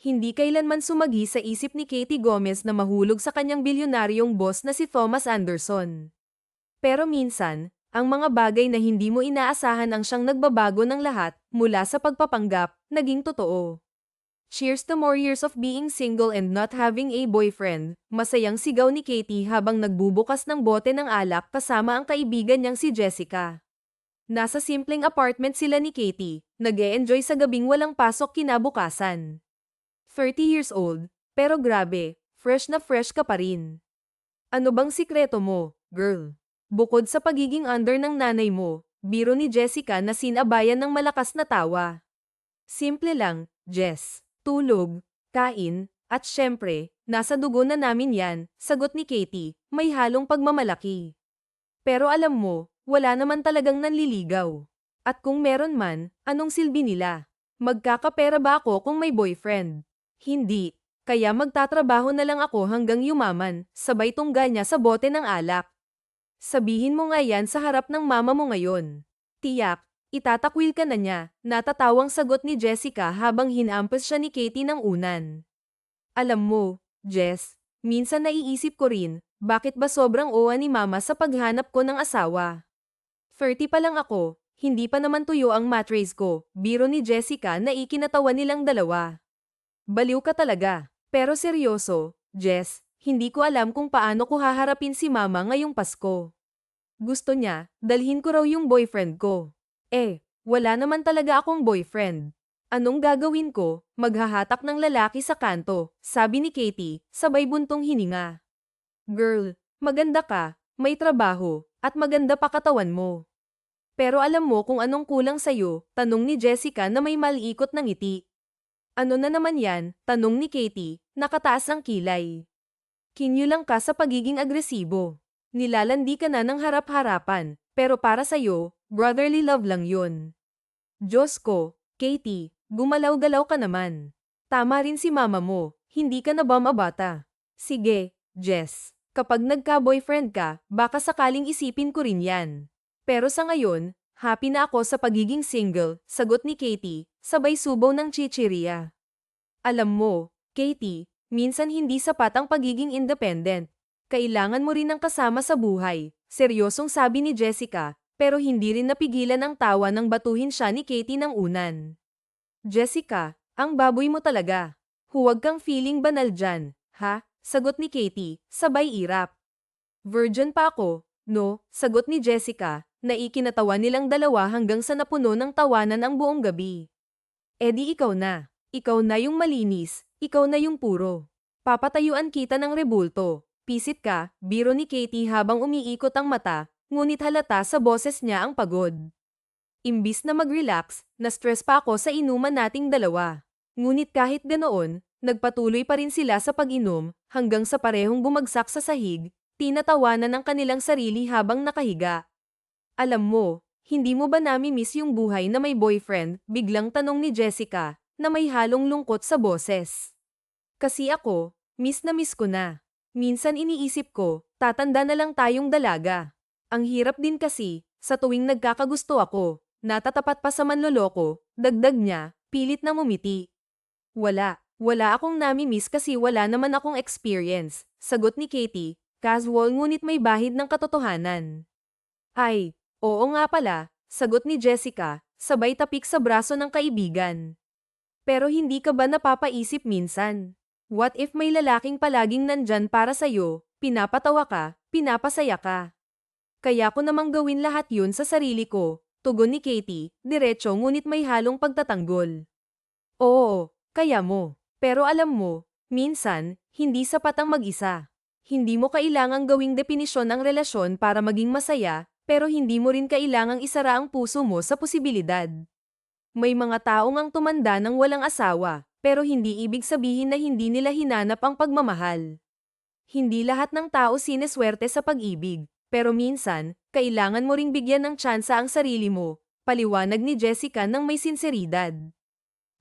Hindi kailanman sumagi sa isip ni Katie Gomez na mahulog sa kanyang bilyonaryong boss na si Thomas Anderson. Pero minsan, ang mga bagay na hindi mo inaasahan ang siyang nagbabago ng lahat, mula sa pagpapanggap, naging totoo. Cheers to more years of being single and not having a boyfriend, masayang sigaw ni Katie habang nagbubukas ng bote ng alak kasama ang kaibigan niyang si Jessica. Nasa simpleng apartment sila ni Katie, nag-e-enjoy sa gabing walang pasok kinabukasan. 30 years old, pero grabe, fresh na fresh ka pa rin. Ano bang sikreto mo, girl? Bukod sa pagiging under ng nanay mo, biro ni Jessica na sinabayan ng malakas na tawa. Simple lang, Jess. Tulog, kain, at syempre, nasa dugo na namin yan, sagot ni Katie, may halong pagmamalaki. Pero alam mo, wala naman talagang nanliligaw. At kung meron man, anong silbi nila? Magkakapera ba ako kung may boyfriend? Hindi. Kaya magtatrabaho na lang ako hanggang yumaman, sabay tungga niya sa bote ng alak. Sabihin mo nga yan sa harap ng mama mo ngayon. Tiyak, itatakwil ka na niya, natatawang sagot ni Jessica habang hinampas siya ni Katie ng unan. Alam mo, Jess, minsan naiisip ko rin, bakit ba sobrang owa ni mama sa paghanap ko ng asawa? 30 pa lang ako, hindi pa naman tuyo ang mattress ko, biro ni Jessica na ikinatawa nilang dalawa. Baliw ka talaga. Pero seryoso, Jess, hindi ko alam kung paano ko haharapin si mama ngayong Pasko. Gusto niya, dalhin ko raw yung boyfriend ko. Wala naman talaga akong boyfriend. Anong gagawin ko? Maghahatak ng lalaki sa kanto, sabi ni Katie, sabay buntong hininga. Girl, maganda ka, may trabaho, at maganda pa katawan mo. Pero alam mo kung anong kulang sa'yo, tanong ni Jessica na may maliikot ng ngiti. Ano na naman yan, tanong ni Katie, nakataas ang kilay. Kinyo lang ka sa pagiging agresibo. Nilalandi ka na ng harap-harapan, pero para sa'yo, brotherly love lang yun. Diyos ko, Katie, gumalaw-galaw ka naman. Tama rin si mama mo, hindi ka na ba mabata? Sige, Jess, kapag nagka-boyfriend ka, baka sakaling isipin ko rin yan. Pero sa ngayon, happy na ako sa pagiging single, sagot ni Katie, sabay subaw ng chichirya. Alam mo, Katie, minsan hindi sapat ang pagiging independent. Kailangan mo rin ng kasama sa buhay, seryosong sabi ni Jessica, pero hindi rin napigilan ang tawa nang batuhin siya ni Katie ng unan. Jessica, ang baboy mo talaga. Huwag kang feeling banal dyan, ha? Sagot ni Katie, sabay irap. Virgin pa ako, no? Sagot ni Jessica, na ikinatawa nilang dalawa hanggang sa napuno ng tawanan ang buong gabi. Di ikaw na. Ikaw na yung malinis, ikaw na yung puro. Papatayuan kita ng rebulto. Pisit ka, biro ni Katie habang umiikot ang mata, ngunit halata sa boses niya ang pagod. Imbis na mag-relax, na-stress pa ako sa inuman nating dalawa. Ngunit kahit ganoon, nagpatuloy pa rin sila sa pag-inom, hanggang sa parehong bumagsak sa sahig, tinatawanan ng kanilang sarili habang nakahiga. Alam mo, hindi mo ba nami-miss yung buhay na may boyfriend? Biglang tanong ni Jessica, na may halong lungkot sa boses. Kasi ako, miss na miss ko na. Minsan iniisip ko, tatanda na lang tayong dalaga. Ang hirap din kasi, sa tuwing nagkakagusto ako, natatapat pa sa manloloko, dagdag niya, pilit na ngumiti. Wala akong nami-miss kasi wala naman akong experience, sagot ni Katie, casual ngunit may bahid ng katotohanan. Ay, oo nga pala, sagot ni Jessica, sabay tapik sa braso ng kaibigan. Pero hindi ka ba napapaisip minsan? What if may lalaking palaging nandyan para sa'yo, pinapatawa ka, pinapasaya ka? Kaya ko namang gawin lahat yun sa sarili ko, tugon ni Katie, diretso ngunit may halong pagtatanggol. Oo, kaya mo. Pero alam mo, minsan, hindi sapat ang mag-isa. Hindi mo kailangang gawing definisyon ang relasyon para maging masaya, pero hindi mo rin kailangang isara ang puso mo sa posibilidad. May mga taong ang tumanda ng walang asawa, pero hindi ibig sabihin na hindi nila hinanap ang pagmamahal. Hindi lahat ng tao sineswerte sa pag-ibig, pero minsan, kailangan mo ring bigyan ng tsansa ang sarili mo, paliwanag ni Jessica ng may sinseridad.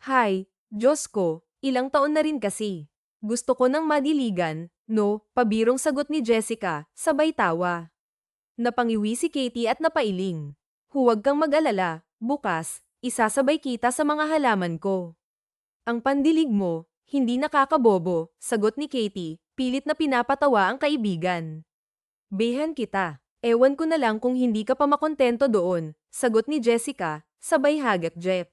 Hay, Diyos ko, ilang taon na rin kasi. Gusto ko ng madiligan, no, pabirong sagot ni Jessica, sabay tawa. Napangiwi si Katie at napailing. Huwag kang mag-alala, bukas, isasabay kita sa mga halaman ko. Ang pandilig mo, Hindi nakakabobo, sagot ni Katie, pilit na pinapatawa ang kaibigan. Behan kita. Ewan ko na lang kung hindi ka pa makontento doon, sagot ni Jessica, sabay hagak Jeff.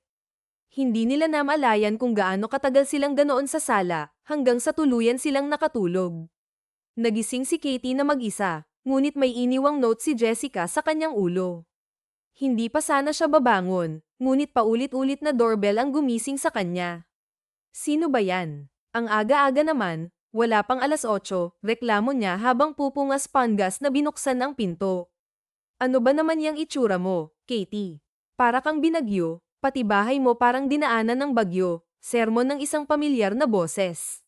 Hindi nila namalayan kung gaano katagal silang ganoon sa sala, hanggang sa tuluyan silang nakatulog. Nagising si Katie na mag-isa, ngunit may iniwang note si Jessica sa kanyang ulo. Hindi pa sana siya babangon, ngunit paulit-ulit na doorbell ang gumising sa kanya. Sino ba yan? Ang aga-aga naman, wala pang 8:00, reklamo niya habang pupungas pangas na binuksan ang pinto. Ano ba naman yang itsura mo, Katie? Para kang binagyo, pati bahay mo parang dinaanan ng bagyo, sermon ng isang pamilyar na boses.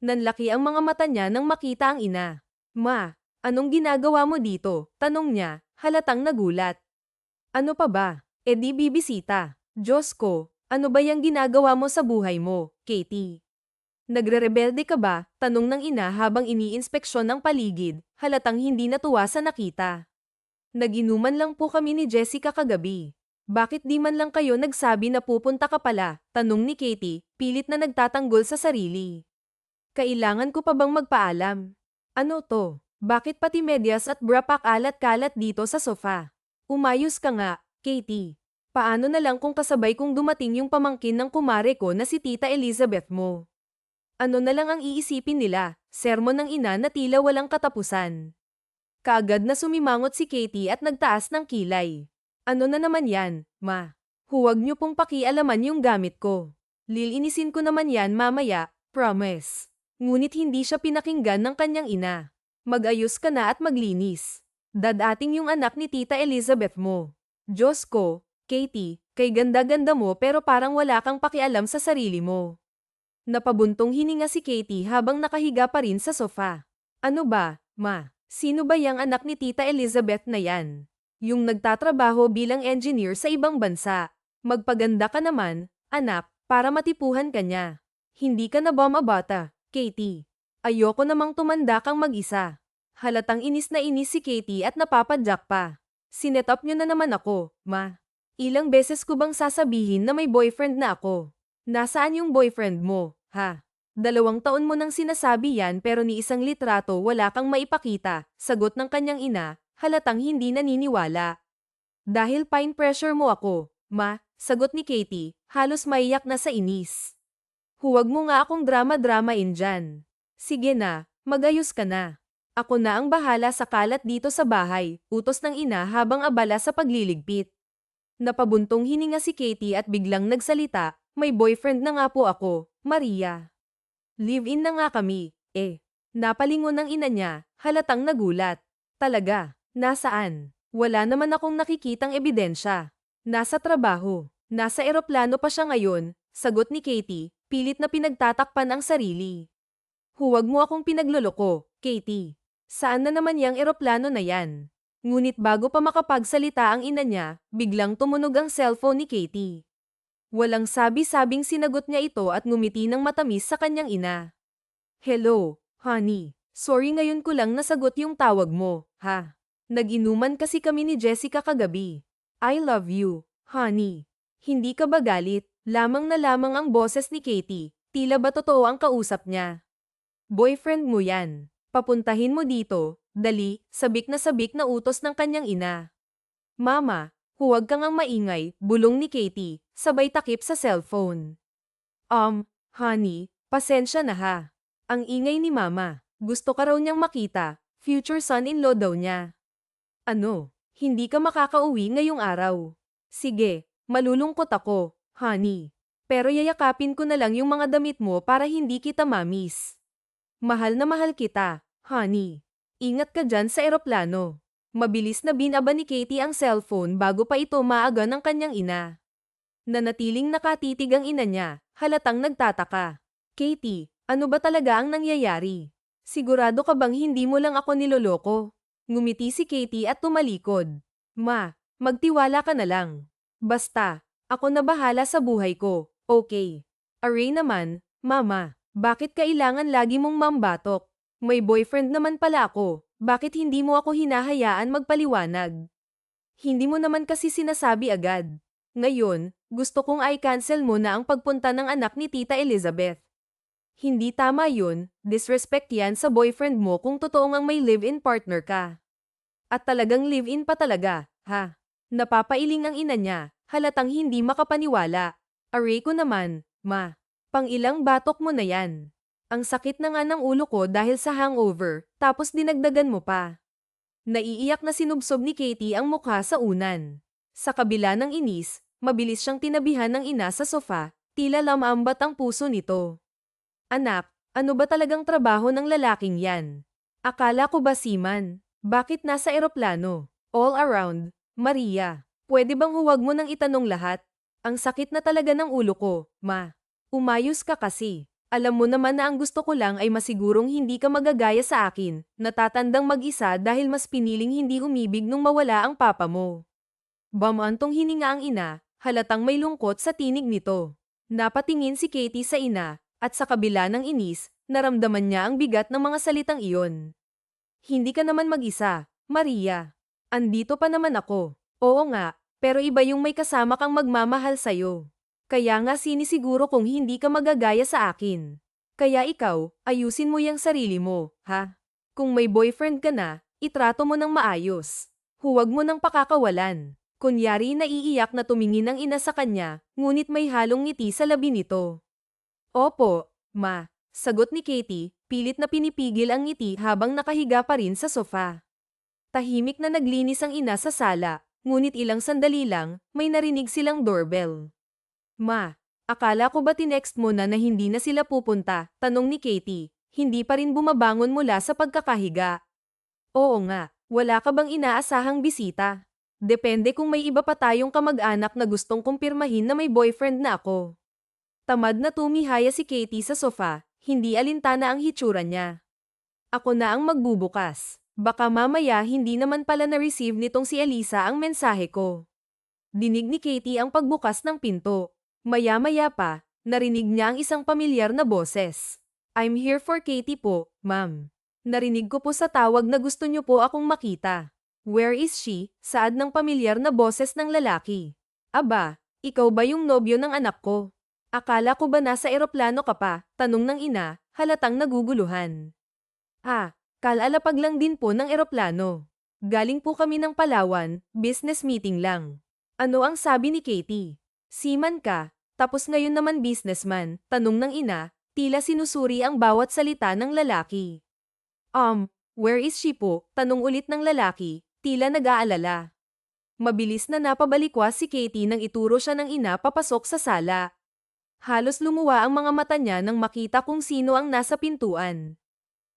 Nanlaki ang mga mata niya nang makita ang ina. Ma, anong ginagawa mo dito? Tanong niya, halatang nagulat. Ano pa ba? E di bibisita. Diyos ko, ano ba yang ginagawa mo sa buhay mo, Katie? Nagre-rebelde ka ba? Tanong ng ina habang iniinspeksyon ng paligid, halatang hindi natuwa sa nakita. Naginuman lang po kami ni Jessica kagabi. Bakit di man lang kayo nagsabi na pupunta ka pala? Tanong ni Katie, pilit na nagtatanggol sa sarili. Kailangan ko pa bang magpaalam? Ano to? Bakit pati medyas at bra alat-kalat dito sa sofa? Umayos ka nga, Katie. Paano na lang kung kasabay kong dumating yung pamangkin ng kumare ko na si Tita Elizabeth mo? Ano na lang ang iisipin nila? Sermon ng ina na tila walang katapusan. Kaagad na sumimangot si Katie at nagtaas ng kilay. Ano na naman yan, ma? Huwag niyo pong pakialaman yung gamit ko. Lilinisin ko naman yan mamaya, promise. Ngunit hindi siya pinakinggan ng kanyang ina. Mag-ayos ka na at maglinis. Dadating yung anak ni Tita Elizabeth mo. Diyos ko, Katie, kay ganda-ganda mo pero parang wala kang pakialam sa sarili mo. Napabuntong hininga si Katie habang nakahiga pa rin sa sofa. Ano ba, ma? Sino ba yang anak ni Tita Elizabeth na yan? Yung nagtatrabaho bilang engineer sa ibang bansa. Magpaganda ka naman, anak, para matipuhan ka niya. Hindi ka na ba mabata? Katie, ayoko namang tumanda kang mag-isa. Halatang inis na inis si Katie at napapadyak pa. Sinet up niyo na naman ako, ma. Ilang beses ko bang sasabihin na may boyfriend na ako? Nasaan yung boyfriend mo, ha? 2 taon mo nang sinasabi yan pero ni isang litrato wala kang maipakita, sagot ng kanyang ina, halatang hindi naniniwala. Dahil fine pressure mo ako, ma, sagot ni Katie, halos maiyak na sa inis. Huwag mo nga akong drama-dramain dyan. Sige na, magayos ka na. Ako na ang bahala sa kalat dito sa bahay, utos ng ina habang abala sa pagliligpit. Napabuntong hininga si Katie at biglang nagsalita, may boyfriend na nga po ako, Maria. Live-in na nga kami, Napalingon ng ina niya, halatang nagulat. Talaga, nasaan? Wala naman akong nakikitang ebidensya. Nasa trabaho. Nasa eroplano pa siya ngayon, sagot ni Katie, pilit na pinagtatakpan ang sarili. Huwag mo akong pinagloloko, Katie. Saan na naman yang eroplano na yan? Ngunit bago pa makapagsalita ang ina niya, biglang tumunog ang cellphone ni Katie. Walang sabi-sabing sinagot niya ito at ngumiti ng matamis sa kanyang ina. Hello, honey. Sorry ngayon ko lang nasagot yung tawag mo, ha? Nag-inuman kasi kami ni Jessica kagabi. I love you, honey. Hindi ka ba galit? Lamang na lamang ang boses ni Katie. Tila ba totoo ang kausap niya? Boyfriend mo yan. Papuntahin mo dito, dali, sabik na utos ng kanyang ina. Mama, huwag kang ang maingay, bulong ni Katie, sabay takip sa cellphone. Honey, pasensya na ha. Ang ingay ni mama, gusto ka raw niyang makita, future son-in-law daw niya. Ano, hindi ka makakauwi ngayong araw? Sige, malulungkot ako, honey. Pero yayakapin ko na lang yung mga damit mo para hindi kita mamiss. Mahal na mahal kita, honey. Ingat ka dyan sa eroplano. Mabilis na binaba ni Katie ang cellphone bago pa ito maaga ng kanyang ina. Nanatiling nakatitig ang ina niya, halatang nagtataka. Katie, ano ba talaga ang nangyayari? Sigurado ka bang hindi mo lang ako niloloko? Ngumiti si Katie at tumalikod. Ma, magtiwala ka na lang. Basta, ako na bahala sa buhay ko, okay? Aray naman, mama, bakit kailangan lagi mong mambatok? May boyfriend naman pala ako, bakit hindi mo ako hinahayaan magpaliwanag? Hindi mo naman kasi sinasabi agad. Ngayon, gusto kong i-cancel mo na ang pagpunta ng anak ni Tita Elizabeth. Hindi tama yun, disrespect yan sa boyfriend mo kung totoo ngang may live-in partner ka. At talagang live-in pa talaga, ha? Napapailing ang ina niya, halatang hindi makapaniwala. Aray ko naman, ma. Pang ilang batok mo na yan. Ang sakit na nga ng ulo ko dahil sa hangover, tapos dinagdagan mo pa. Naiiyak na sinubsob ni Katie ang mukha sa unan. Sa kabila ng inis, mabilis siyang tinabihan ng ina sa sofa, tila lamambat ang puso nito. Anak, ano ba talagang trabaho ng lalaking yan? Akala ko ba seaman? Bakit nasa eroplano? All around, Maria. Pwede bang huwag mo nang itanong lahat? Ang sakit na talaga ng ulo ko, ma. Umayos ka kasi. Alam mo naman na ang gusto ko lang ay masigurong hindi ka magagaya sa akin, natatandang mag-isa dahil mas piniling hindi umibig nung mawala ang papa mo. Bamantong hininga ang ina, halatang may lungkot sa tinig nito. Napatingin si Katie sa ina, at sa kabila ng inis, naramdaman niya ang bigat ng mga salitang iyon. Hindi ka naman mag-isa, Maria. Andito pa naman ako. Oo nga, pero iba yung may kasama kang magmamahal sa'yo. Kaya nga sinisiguro kung hindi ka magagaya sa akin. Kaya ikaw, ayusin mo yung sarili mo, ha? Kung may boyfriend ka na, itrato mo ng maayos. Huwag mo nang pakakawalan. Kunyari naiiyak na tumingin ang ina sa kanya, ngunit may halong ngiti sa labi nito. Opo, ma. Sagot ni Katie, pilit na pinipigil ang ngiti habang nakahiga pa rin sa sofa. Tahimik na naglinis ang ina sa sala, ngunit ilang sandali lang, may narinig silang doorbell. Ma, akala ko ba tinext mo na hindi na sila pupunta? Tanong ni Katie, hindi pa rin bumabangon mula sa pagkakahiga. Oo nga, wala ka bang inaasahang bisita? Depende kung may iba pa tayong kamag-anak na gustong kumpirmahin na may boyfriend na ako. Tamad na tumihaya si Katie sa sofa, hindi alintana ang hitsura niya. Ako na ang magbubukas. Baka mamaya hindi naman pala na-receive nitong si Elisa ang mensahe ko. Dinig ni Katie ang pagbukas ng pinto. Maya-maya pa, narinig niya ang isang pamilyar na boses. I'm here for Katie po, ma'am. Narinig ko po sa tawag na gusto niyo po akong makita. Where is she? Saad ng pamilyar na boses ng lalaki. Aba, ikaw ba yung nobyo ng anak ko? Akala ko ba nasa eroplano ka pa? Tanong ng ina, halatang naguguluhan. Ah, kalalapag lang din po ng eroplano. Galing po kami ng Palawan, business meeting lang. Ano ang sabi ni Katie? Seaman ka, tapos ngayon naman businessman, tanong ng ina, tila sinusuri ang bawat salita ng lalaki. Where is she po? Tanong ulit ng lalaki, tila nag-aalala. Mabilis na napabalikwas si Katie nang ituro siya ng ina papasok sa sala. Halos lumuwa ang mga mata niya nang makita kung sino ang nasa pintuan.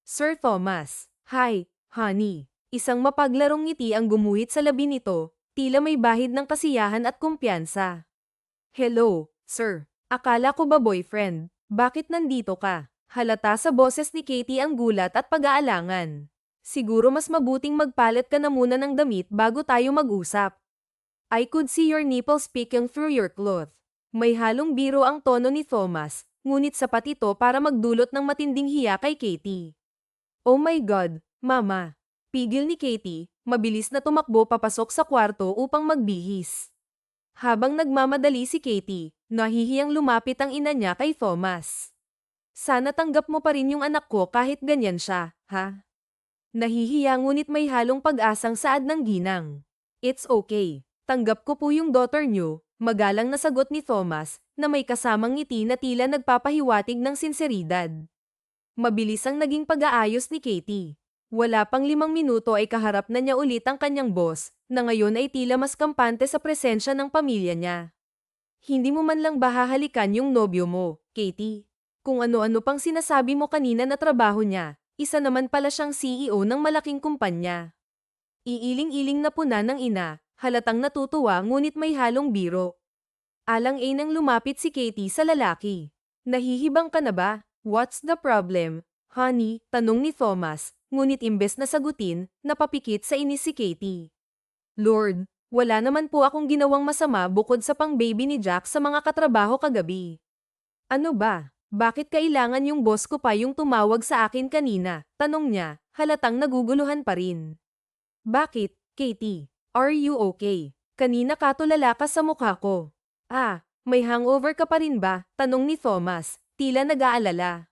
Sir Thomas. Hi, honey. Isang mapaglarong ngiti ang gumuhit sa labi nito, tila may bahid ng kasiyahan at kumpiyansa. Hello, sir. Akala ko ba boyfriend? Bakit nandito ka? Halata sa boses ni Katie ang gulat at pag-aalangan. Siguro mas mabuting magpalit ka na muna ng damit bago tayo mag-usap. I could see your nipples peeking through your cloth. May halong biro ang tono ni Thomas, ngunit sapat ito para magdulot ng matinding hiya kay Katie. Oh my God, Mama. Pigil ni Katie, mabilis na tumakbo papasok sa kwarto upang magbihis. Habang nagmamadali si Katie, nahihiyang lumapit ang ina niya kay Thomas. Sana tanggap mo pa rin yung anak ko kahit ganyan siya, ha? Nahihiya ngunit may halong pag-asang saad ng ginang. It's okay. Tanggap ko po yung daughter niyo, magalang na sagot ni Thomas, na may kasamang ngiti na tila nagpapahiwatig ng sinseridad. Mabilis ang naging pag-aayos ni Katie. Wala pang 5 minuto ay kaharap na niya ulit ang kanyang boss, na ngayon ay tila mas kampante sa presensya ng pamilya niya. Hindi mo man lang bahahalikan yung nobyo mo, Katie. Kung ano-ano pang sinasabi mo kanina na trabaho niya, isa naman pala siyang CEO ng malaking kumpanya. Iiling-iling na puna ng ina, halatang natutuwa ngunit may halong biro. Alang-inang lumapit si Katie sa lalaki. Nahihibang ka na ba? What's the problem, honey? Tanong ni Thomas, ngunit imbes na sagutin, napapikit sa inis si Katie. Lord, wala naman po akong ginawang masama bukod sa pang-baby ni Jack sa mga katrabaho kagabi. Ano ba? Bakit kailangan yung boss ko pa yung tumawag sa akin kanina? Tanong niya, halatang naguguluhan pa rin. Bakit, Katie? Are you okay? Kanina ka tulala ka sa mukha ko. May hangover ka pa rin ba? Tanong ni Thomas, tila nag-aalala.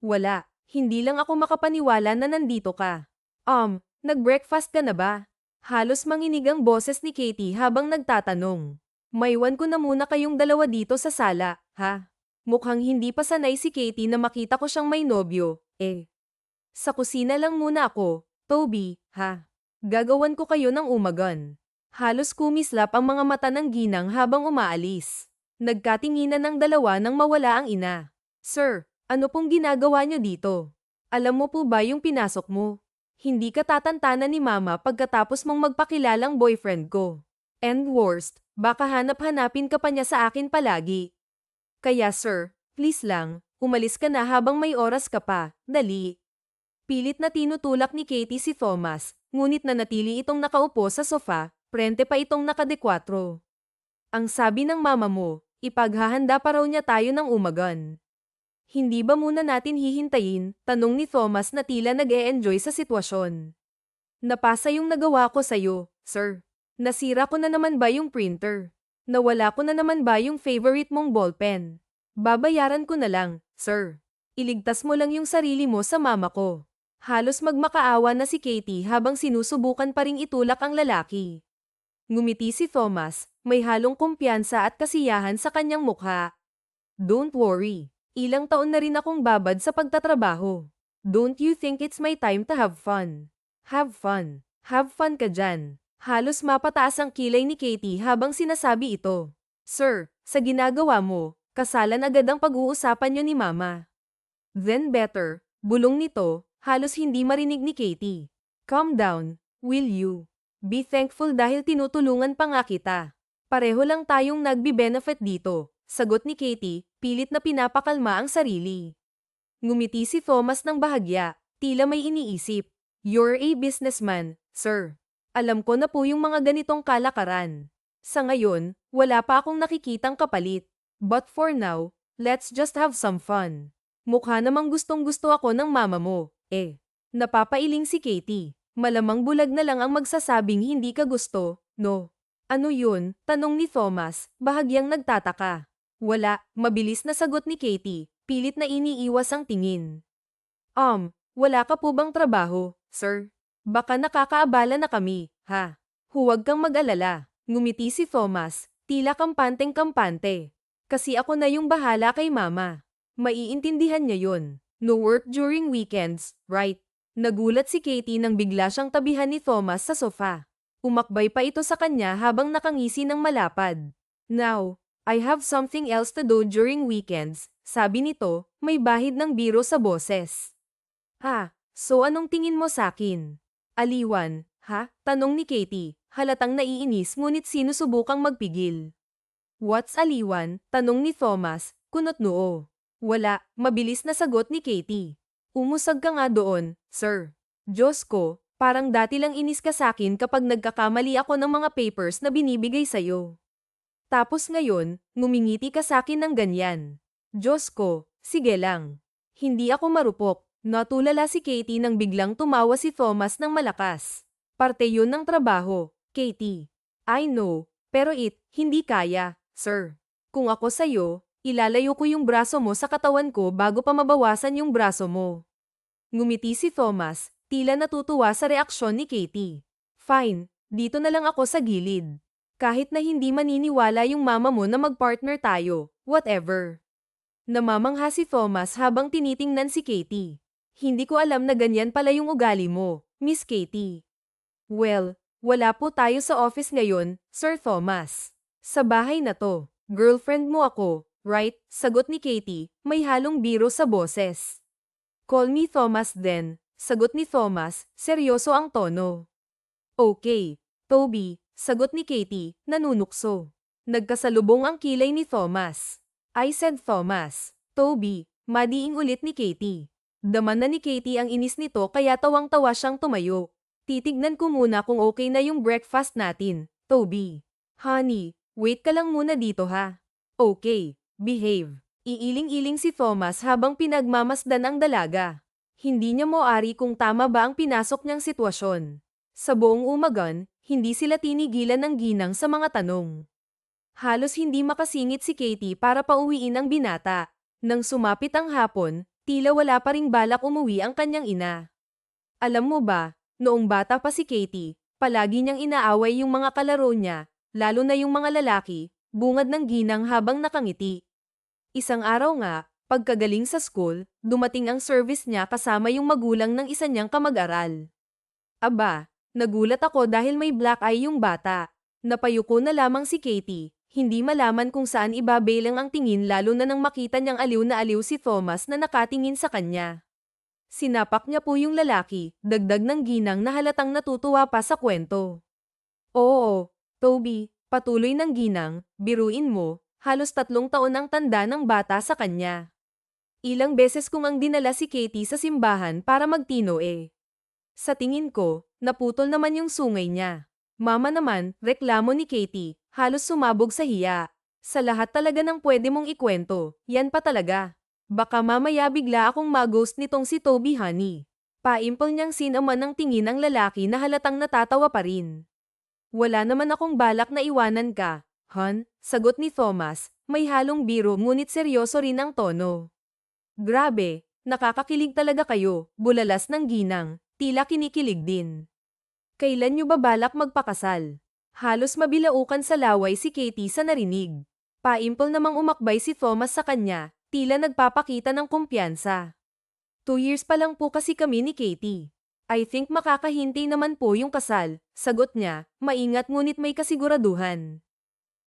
Wala, hindi lang ako makapaniwala na nandito ka. Nag-breakfast ka na ba? Halos manginig ang boses ni Katie habang nagtatanong. Maiwan ko na muna kayong dalawa dito sa sala, ha? Mukhang hindi pa sanay si Katie na makita ko siyang may nobyo, eh. Sa kusina lang muna ako, Toby, ha? Gagawan ko kayo ng umagan. Halos kumislap ang mga mata ng ginang habang umaalis. Nagkatinginan ng dalawa nang mawala ang ina. Sir, ano pong ginagawa niyo dito? Alam mo po ba yung pinasok mo? Hindi ka tatantanan ni Mama pagkatapos mong magpakilalang boyfriend ko. And worst, baka hanap-hanapin ka pa niya sa akin palagi. Kaya sir, please lang, umalis ka na habang may oras ka pa, dali. Pilit na tinutulak ni Katie si Thomas, ngunit nanatili itong nakaupo sa sofa, prente pa itong nakadekwatro. Ang sabi ng mama mo, ipaghahanda pa raw niya tayo ng umagan. Hindi ba muna natin hihintayin? Tanong ni Thomas na tila nag-e-enjoy sa sitwasyon. Napasa yung nagawa ko sa'yo, sir. Nasira ko na naman ba yung printer? Nawala ko na naman ba yung favorite mong ballpen? Babayaran ko na lang, sir. Iligtas mo lang yung sarili mo sa mama ko. Halos magmakaawa na si Katie habang sinusubukan pa ring itulak ang lalaki. Ngumiti si Thomas, may halong kumpiyansa at kasiyahan sa kanyang mukha. Don't worry. Ilang taon na rin akong babad sa pagtatrabaho. Don't you think it's my time to have fun? Have fun. Have fun ka dyan. Halos mapataas ang kilay ni Katie habang sinasabi ito. Sir, sa ginagawa mo, kasalan agad ang pag-uusapan niyo ni Mama. Then better, bulong nito, halos hindi marinig ni Katie. Calm down, will you? Be thankful dahil tinutulungan pa nga kita. Pareho lang tayong nagbi-benefit dito. Sagot ni Katie, pilit na pinapakalma ang sarili. Ngumiti si Thomas ng bahagya, tila may iniisip. You're a businessman, sir. Alam ko na po yung mga ganitong kalakaran. Sa ngayon, wala pa akong nakikitang kapalit. But for now, let's just have some fun. Mukha namang gustong-gusto ako ng mama mo, eh. Napapailing si Katie. Malamang bulag na lang ang magsasabing hindi ka gusto, no? Ano yun? Tanong ni Thomas, bahagyang nagtataka. Wala, mabilis na sagot ni Katie, pilit na iniiwas ang tingin. Wala ka po bang trabaho, sir? Baka nakakaabala na kami, ha? Huwag kang mag-alala, ngumiti si Thomas, tila kampanteng-kampante. Kasi ako na yung bahala kay mama. Maiintindihan niya yun. No work during weekends, right? Nagulat si Katie nang bigla siyang tabihan ni Thomas sa sofa. Umakbay pa ito sa kanya habang nakangisi ng malapad. Now, I have something else to do during weekends, sabi nito, may bahid ng biro sa boses. So anong tingin mo sakin? Aliwan, ha? Tanong ni Katie, halatang naiinis ngunit sinusubukang magpigil. What's aliwan? Tanong ni Thomas, kunot noo. Wala, mabilis na sagot ni Katie. Umusag ka nga doon, sir. Diyos ko, parang dati lang inis ka sakin kapag nagkakamali ako ng mga papers na binibigay sa'yo. Tapos ngayon, ngumingiti ka sakin ng ganyan. Diyos ko, sige lang. Hindi ako marupok. Natulala si Katie nang biglang tumawa si Thomas ng malakas. Parte yun ng trabaho, Katie. I know, pero hindi kaya, sir. Kung ako sa'yo, ilalayo ko yung braso mo sa katawan ko bago pa mabawasan yung braso mo. Ngumiti si Thomas, tila natutuwa sa reaksyon ni Katie. Fine, dito na lang ako sa gilid. Kahit na hindi maniniwala yung mama mo na mag-partner tayo, whatever. Namamangha si Thomas habang tinitingnan si Katie. Hindi ko alam na ganyan pala yung ugali mo, Miss Katie. Well, wala po tayo sa office ngayon, Sir Thomas. Sa bahay na to, girlfriend mo ako, right? Sagot ni Katie, may halong biro sa boses. Call me Thomas then, sagot ni Thomas, seryoso ang tono. Okay, Toby. Sagot ni Katie, nanunukso. Nagkasalubong ang kilay ni Thomas. I said Thomas. Toby, madiing ulit ni Katie. Daman na ni Katie ang inis nito kaya tawang-tawa siyang tumayo. Titignan ko muna kung okay na yung breakfast natin, Toby. Honey, wait ka lang muna dito ha. Okay, behave. Iiling-iling si Thomas habang pinagmamasdan ang dalaga. Hindi niya moari kung tama ba ang pinasok niyang sitwasyon. Sa buong umagan, hindi sila tinigilan ng ginang sa mga tanong. Halos hindi makasingit si Katie para pauwiin ang binata. Nang sumapit ang hapon, Tila wala pa ring balak umuwi ang kanyang ina. Alam mo ba, noong bata pa si Katie, palagi niyang inaaway yung mga kalaro niya, lalo na yung mga lalaki, bungad ng ginang habang nakangiti. Isang araw nga, pagkagaling sa school, dumating ang service niya kasama yung magulang ng isa niyang kamag-aral. Aba, nagulat ako dahil may black eye yung bata. Napayuko na lamang si Katie, hindi malaman kung saan ibabelang ang tingin lalo na nang makita niyang aliw na aliw si Thomas na nakatingin sa kanya. Sinapak niya po yung lalaki, dagdag ng ginang na halatang natutuwa pa sa kwento. Oo, Toby, patuloy ng ginang, biruin mo, halos 3 taon ang tanda ng bata sa kanya. Ilang beses kong ang dinala si Katie sa simbahan para magtino eh. Sa tingin ko, naputol naman yung sungay niya. Mama naman, reklamo ni Katie, halos sumabog sa hiya. Sa lahat talaga ng pwede mong ikwento, yan pa talaga. Baka mamaya bigla akong mag-ghost nitong si Toby honey. Paimpol niyang sinaman ng tingin ang lalaki na halatang natatawa pa rin. Wala naman akong balak na iwanan ka, hon, sagot ni Thomas, may halong biro ngunit seryoso rin ang tono. Grabe, nakakakilig talaga kayo, bulalas ng ginang, tila kinikilig din. Kailan niyo ba balak magpakasal? Halos mabilaukan sa laway si Katie sa narinig. Paimpol namang umakbay si Thomas sa kanya, tila nagpapakita ng kumpiyansa. 2 years pa lang po kasi kami ni Katie. I think makakahintay naman po yung kasal, sagot niya, maingat ngunit may kasiguraduhan.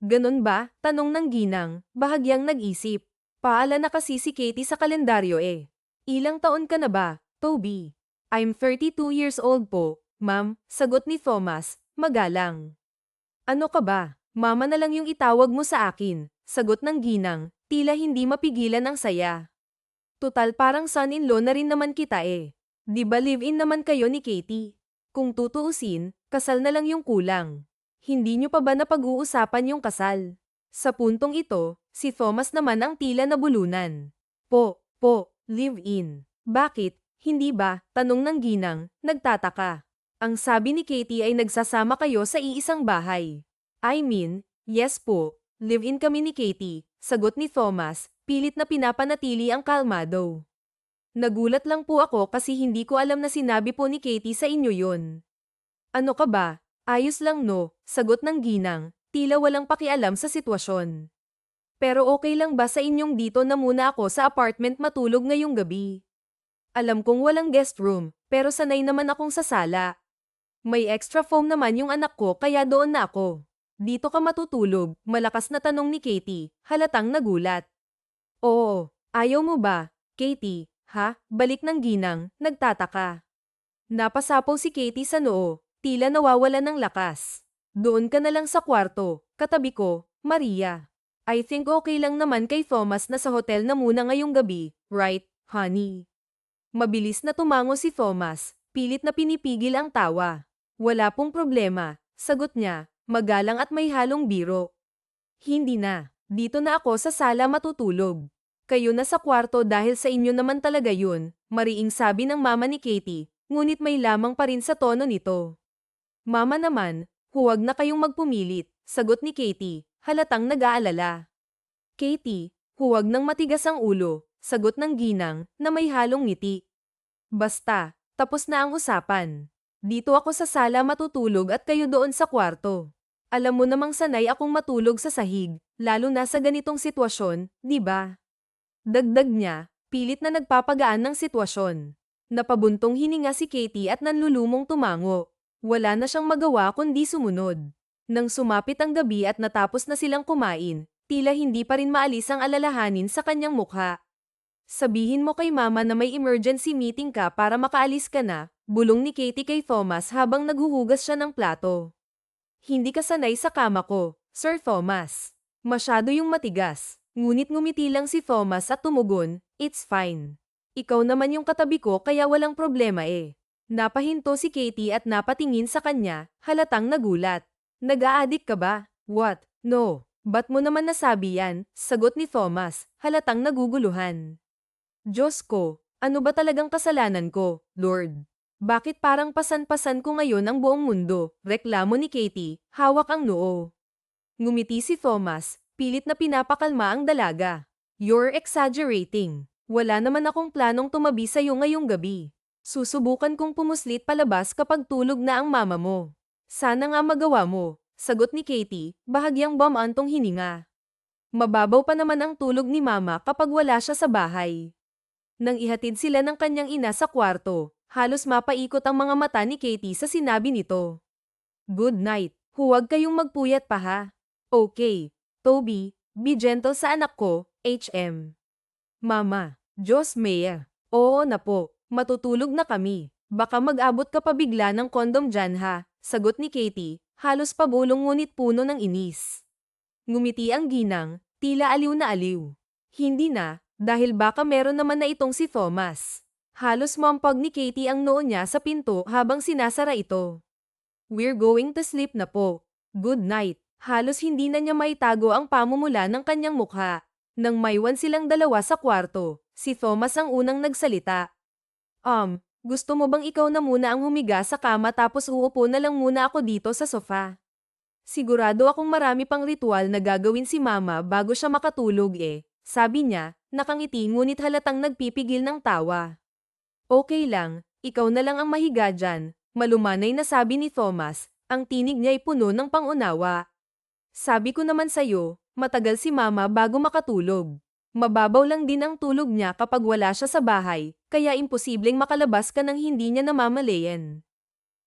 Ganon ba? Tanong ng ginang, bahagyang nag-isip. Paala na kasi si Katie sa kalendaryo eh. Ilang taon ka na ba, Toby? I'm 32 years old po, ma'am, sagot ni Thomas, magalang. Ano ka ba? Mama na lang yung itawag mo sa akin, sagot ng ginang, tila hindi mapigilan ang saya. Tutal parang son-in-law na rin naman kita eh. Di ba live-in naman kayo ni Katie? Kung tutuusin, kasal na lang yung kulang. Hindi nyo pa ba napag-uusapan yung kasal? Sa puntong ito, si Thomas naman ang tila nabulunan. Live-in. Bakit? Hindi ba? Tanong ng ginang, nagtataka. Ang sabi ni Katie ay nagsasama kayo sa iisang bahay. I mean, yes po, live-in kami ni Katie, sagot ni Thomas, pilit na pinapanatili ang kalmado. Nagulat lang po ako kasi hindi ko alam na sinabi po ni Katie sa inyo yun. Ano ka ba? Ayos lang no, sagot ng ginang, tila walang pakialam sa sitwasyon. Pero okay lang ba sa inyong dito na muna ako sa apartment matulog ngayong gabi? Alam kong walang guest room, pero sanay naman akong sa sala. May extra foam naman yung anak ko kaya doon na ako. Dito ka matutulog, malakas na tanong ni Katie, halatang nagulat. Oo, ayaw mo ba, Katie, ha? Balik ng ginang, nagtataka. Napasapaw si Katie sa noo, tila nawawala ng lakas. Doon ka na lang sa kwarto, katabi ko, Maria. I think okay lang naman kay Thomas na sa hotel na muna ngayong gabi, right, honey? Mabilis na tumango si Thomas, pilit na pinipigil ang tawa. Wala pong problema, sagot niya, magalang at may halong biro. Hindi na, dito na ako sa sala matutulog. Kayo na sa kwarto dahil sa inyo naman talaga yun, mariing sabi ng mama ni Katie, ngunit may lamang pa rin sa tono nito. Mama naman, huwag na kayong magpumilit, sagot ni Katie, halatang nag-aalala. Katie, huwag nang matigas ang ulo, sagot ng ginang, na may halong ngiti. Basta, tapos na ang usapan. Dito ako sa sala matutulog at kayo doon sa kwarto. Alam mo namang sanay akong matulog sa sahig, lalo na sa ganitong sitwasyon, di ba? Dagdag niya, pilit na nagpapagaan ng sitwasyon. Napabuntong hininga si Katie at nanlulumong tumango. Wala na siyang magawa kundi sumunod. Nang sumapit ang gabi at natapos na silang kumain, tila hindi pa rin maalis ang alalahanin sa kanyang mukha. Sabihin mo kay mama na may emergency meeting ka para makaalis ka na, bulong ni Katie kay Thomas habang naghuhugas siya ng plato. Hindi ka sanay sa kama ko, Sir Thomas. Masyado yung matigas. Ngunit ngumiti lang si Thomas at tumugon, it's fine. Ikaw naman yung katabi ko kaya walang problema eh. Napahinto si Katie at napatingin sa kanya, halatang nagulat. Nag-a-addict ka ba? What? No. Ba't mo naman nasabi yan? Sagot ni Thomas, halatang naguguluhan. Diyos ko, ano ba talagang kasalanan ko, Lord? Bakit parang pasan-pasan ko ngayon ang buong mundo? Reklamo ni Katie, hawak ang noo. Ngumiti si Thomas, pilit na pinapakalma ang dalaga. You're exaggerating. Wala naman akong planong tumabi sa'yo ngayong gabi. Susubukan kong pumuslit palabas kapag tulog na ang mama mo. Sana nga magawa mo, sagot ni Katie, bahagyang bumantong hininga. Mababaw pa naman ang tulog ni mama kapag wala siya sa bahay. Nang ihatid sila ng kanyang ina sa kwarto, halos mapaikot ang mga mata ni Katie sa sinabi nito. Good night, huwag kayong magpuyat pa ha. Okay, Toby, be gentle sa anak ko, HM. Mama, Diyos Maya. Oo na po, matutulog na kami. Baka mag-abot ka pa bigla ng kondom dyan ha, sagot ni Katie, halos pabulong ngunit puno ng inis. Ngumiti ang ginang, tila aliw na aliw. Hindi na, dahil baka meron naman na itong si Thomas. Halos mampag ni Katie ang noo niya sa pinto habang sinasara ito. We're going to sleep na po. Good night. Halos hindi na niya maitago ang pamumula ng kanyang mukha. Nang maiwan silang dalawa sa kwarto, si Thomas ang unang nagsalita. Gusto mo bang ikaw na muna ang humiga sa kama tapos uupo na lang muna ako dito sa sofa? Sigurado akong marami pang ritual na gagawin si mama bago siya makatulog sabi niya, nakangiti ngunit halatang nagpipigil ng tawa. Okay lang, ikaw na lang ang mahiga dyan, malumanay na sabi ni Thomas, ang tinig niya ay puno ng pangunawa. Sabi ko naman sa'yo, matagal si mama bago makatulog. Mababaw lang din ang tulog niya kapag wala siya sa bahay, kaya imposibleng makalabas ka nang hindi niya namamalayan.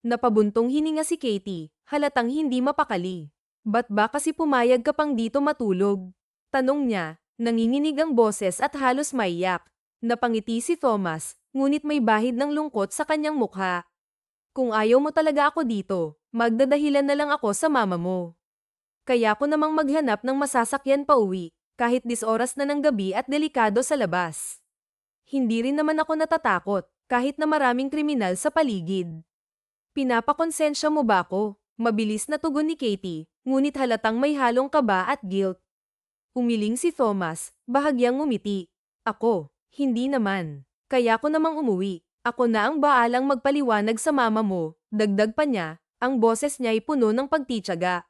Napabuntong hininga si Katie, halatang hindi mapakali. Ba't ba kasi pumayag ka pang dito matulog? Tanong niya, nanginginig ang boses at halos maiyak. Napangiti si Thomas, ngunit may bahid ng lungkot sa kanyang mukha. Kung ayaw mo talaga ako dito, magdadahilan na lang ako sa mama mo. Kaya ko namang maghanap ng masasakyan pa uwi, kahit 10 oras na ng gabi at delikado sa labas. Hindi rin naman ako natatakot, kahit na maraming kriminal sa paligid. Pinapakonsensya mo ba ako? Mabilis na tugon ni Katie, ngunit halatang may halong kaba at guilt. Umiling si Thomas, bahagyang ngumiti. Ako, hindi naman. Kaya ko namang umuwi. Ako na ang baalang magpaliwanag sa mama mo, dagdag pa niya, ang boses niya ay puno ng pagtitiyaga.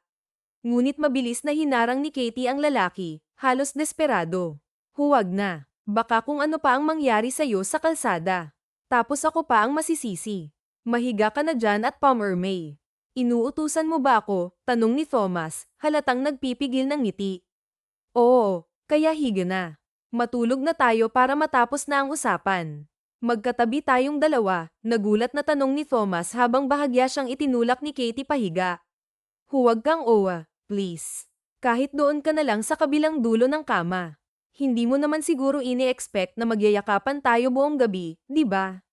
Ngunit mabilis na hinarang ni Katie ang lalaki, halos desperado. Huwag na, baka kung ano pa ang mangyari sa'yo sa kalsada. Tapos ako pa ang masisisi. Mahiga ka na dyan at May. Inuutusan mo ba ako? Tanong ni Thomas, halatang nagpipigil ng ngiti. Oo, kaya higa na. Matulog na tayo para matapos na ang usapan. Magkatabi tayong dalawa, nagulat na tanong ni Thomas habang bahagya siyang itinulak ni Katie pahiga. Huwag kang owa, please. Kahit doon ka na lang sa kabilang dulo ng kama. Hindi mo naman siguro ini-expect na magyayakapan tayo buong gabi, di ba?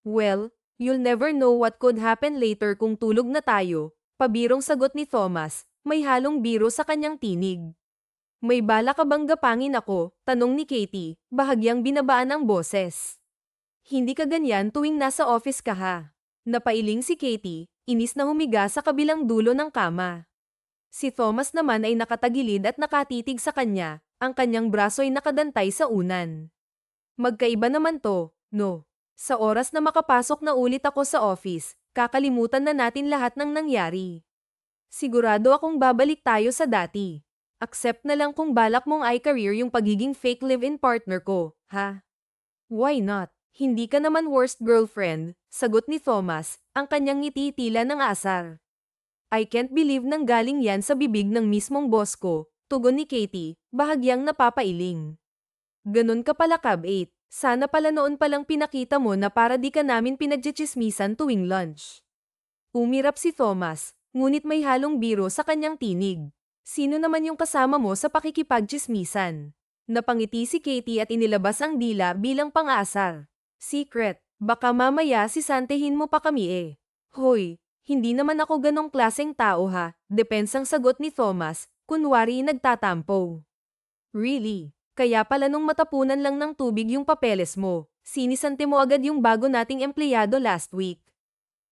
Well, you'll never know what could happen later kung tulog na tayo, pabirong sagot ni Thomas, may halong biro sa kanyang tinig. May bala ka bang gapangin ako? Tanong ni Katie, bahagyang binabaan ang boses. Hindi ka ganyan tuwing nasa office ka ha. Napailing si Katie, inis na humiga sa kabilang dulo ng kama. Si Thomas naman ay nakatagilid at nakatitig sa kanya, ang kanyang braso ay nakadantay sa unan. Magkaiba naman to, no? Sa oras na makapasok na ulit ako sa office, kakalimutan na natin lahat ng nangyari. Sigurado akong babalik tayo sa dati. Accept na lang kung balak mong i-career yung pagiging fake live-in partner ko, ha? Why not? Hindi ka naman worst girlfriend, sagot ni Thomas, ang kanyang ngiti tila ng asar. I can't believe nang galing yan sa bibig ng mismong boss ko, tugon ni Katie, bahagyang napapailing. Ganun ka pala Kab-8, sana pala noon palang pinakita mo na para di ka namin pinagchichismisan tuwing lunch. Umirap si Thomas, ngunit may halong biro sa kanyang tinig. Sino naman yung kasama mo sa pakikipagchismisan? Napangiti si Katie at inilabas ang dila bilang pang-aasar. Secret, baka mamaya sisantehin mo pa kami Hoy, hindi naman ako ganong klaseng tao ha, depensang sagot ni Thomas, kunwari nagtatampo. Really? Kaya pala nung matapunan lang ng tubig yung papeles mo, sinisante mo agad yung bago nating empleyado last week.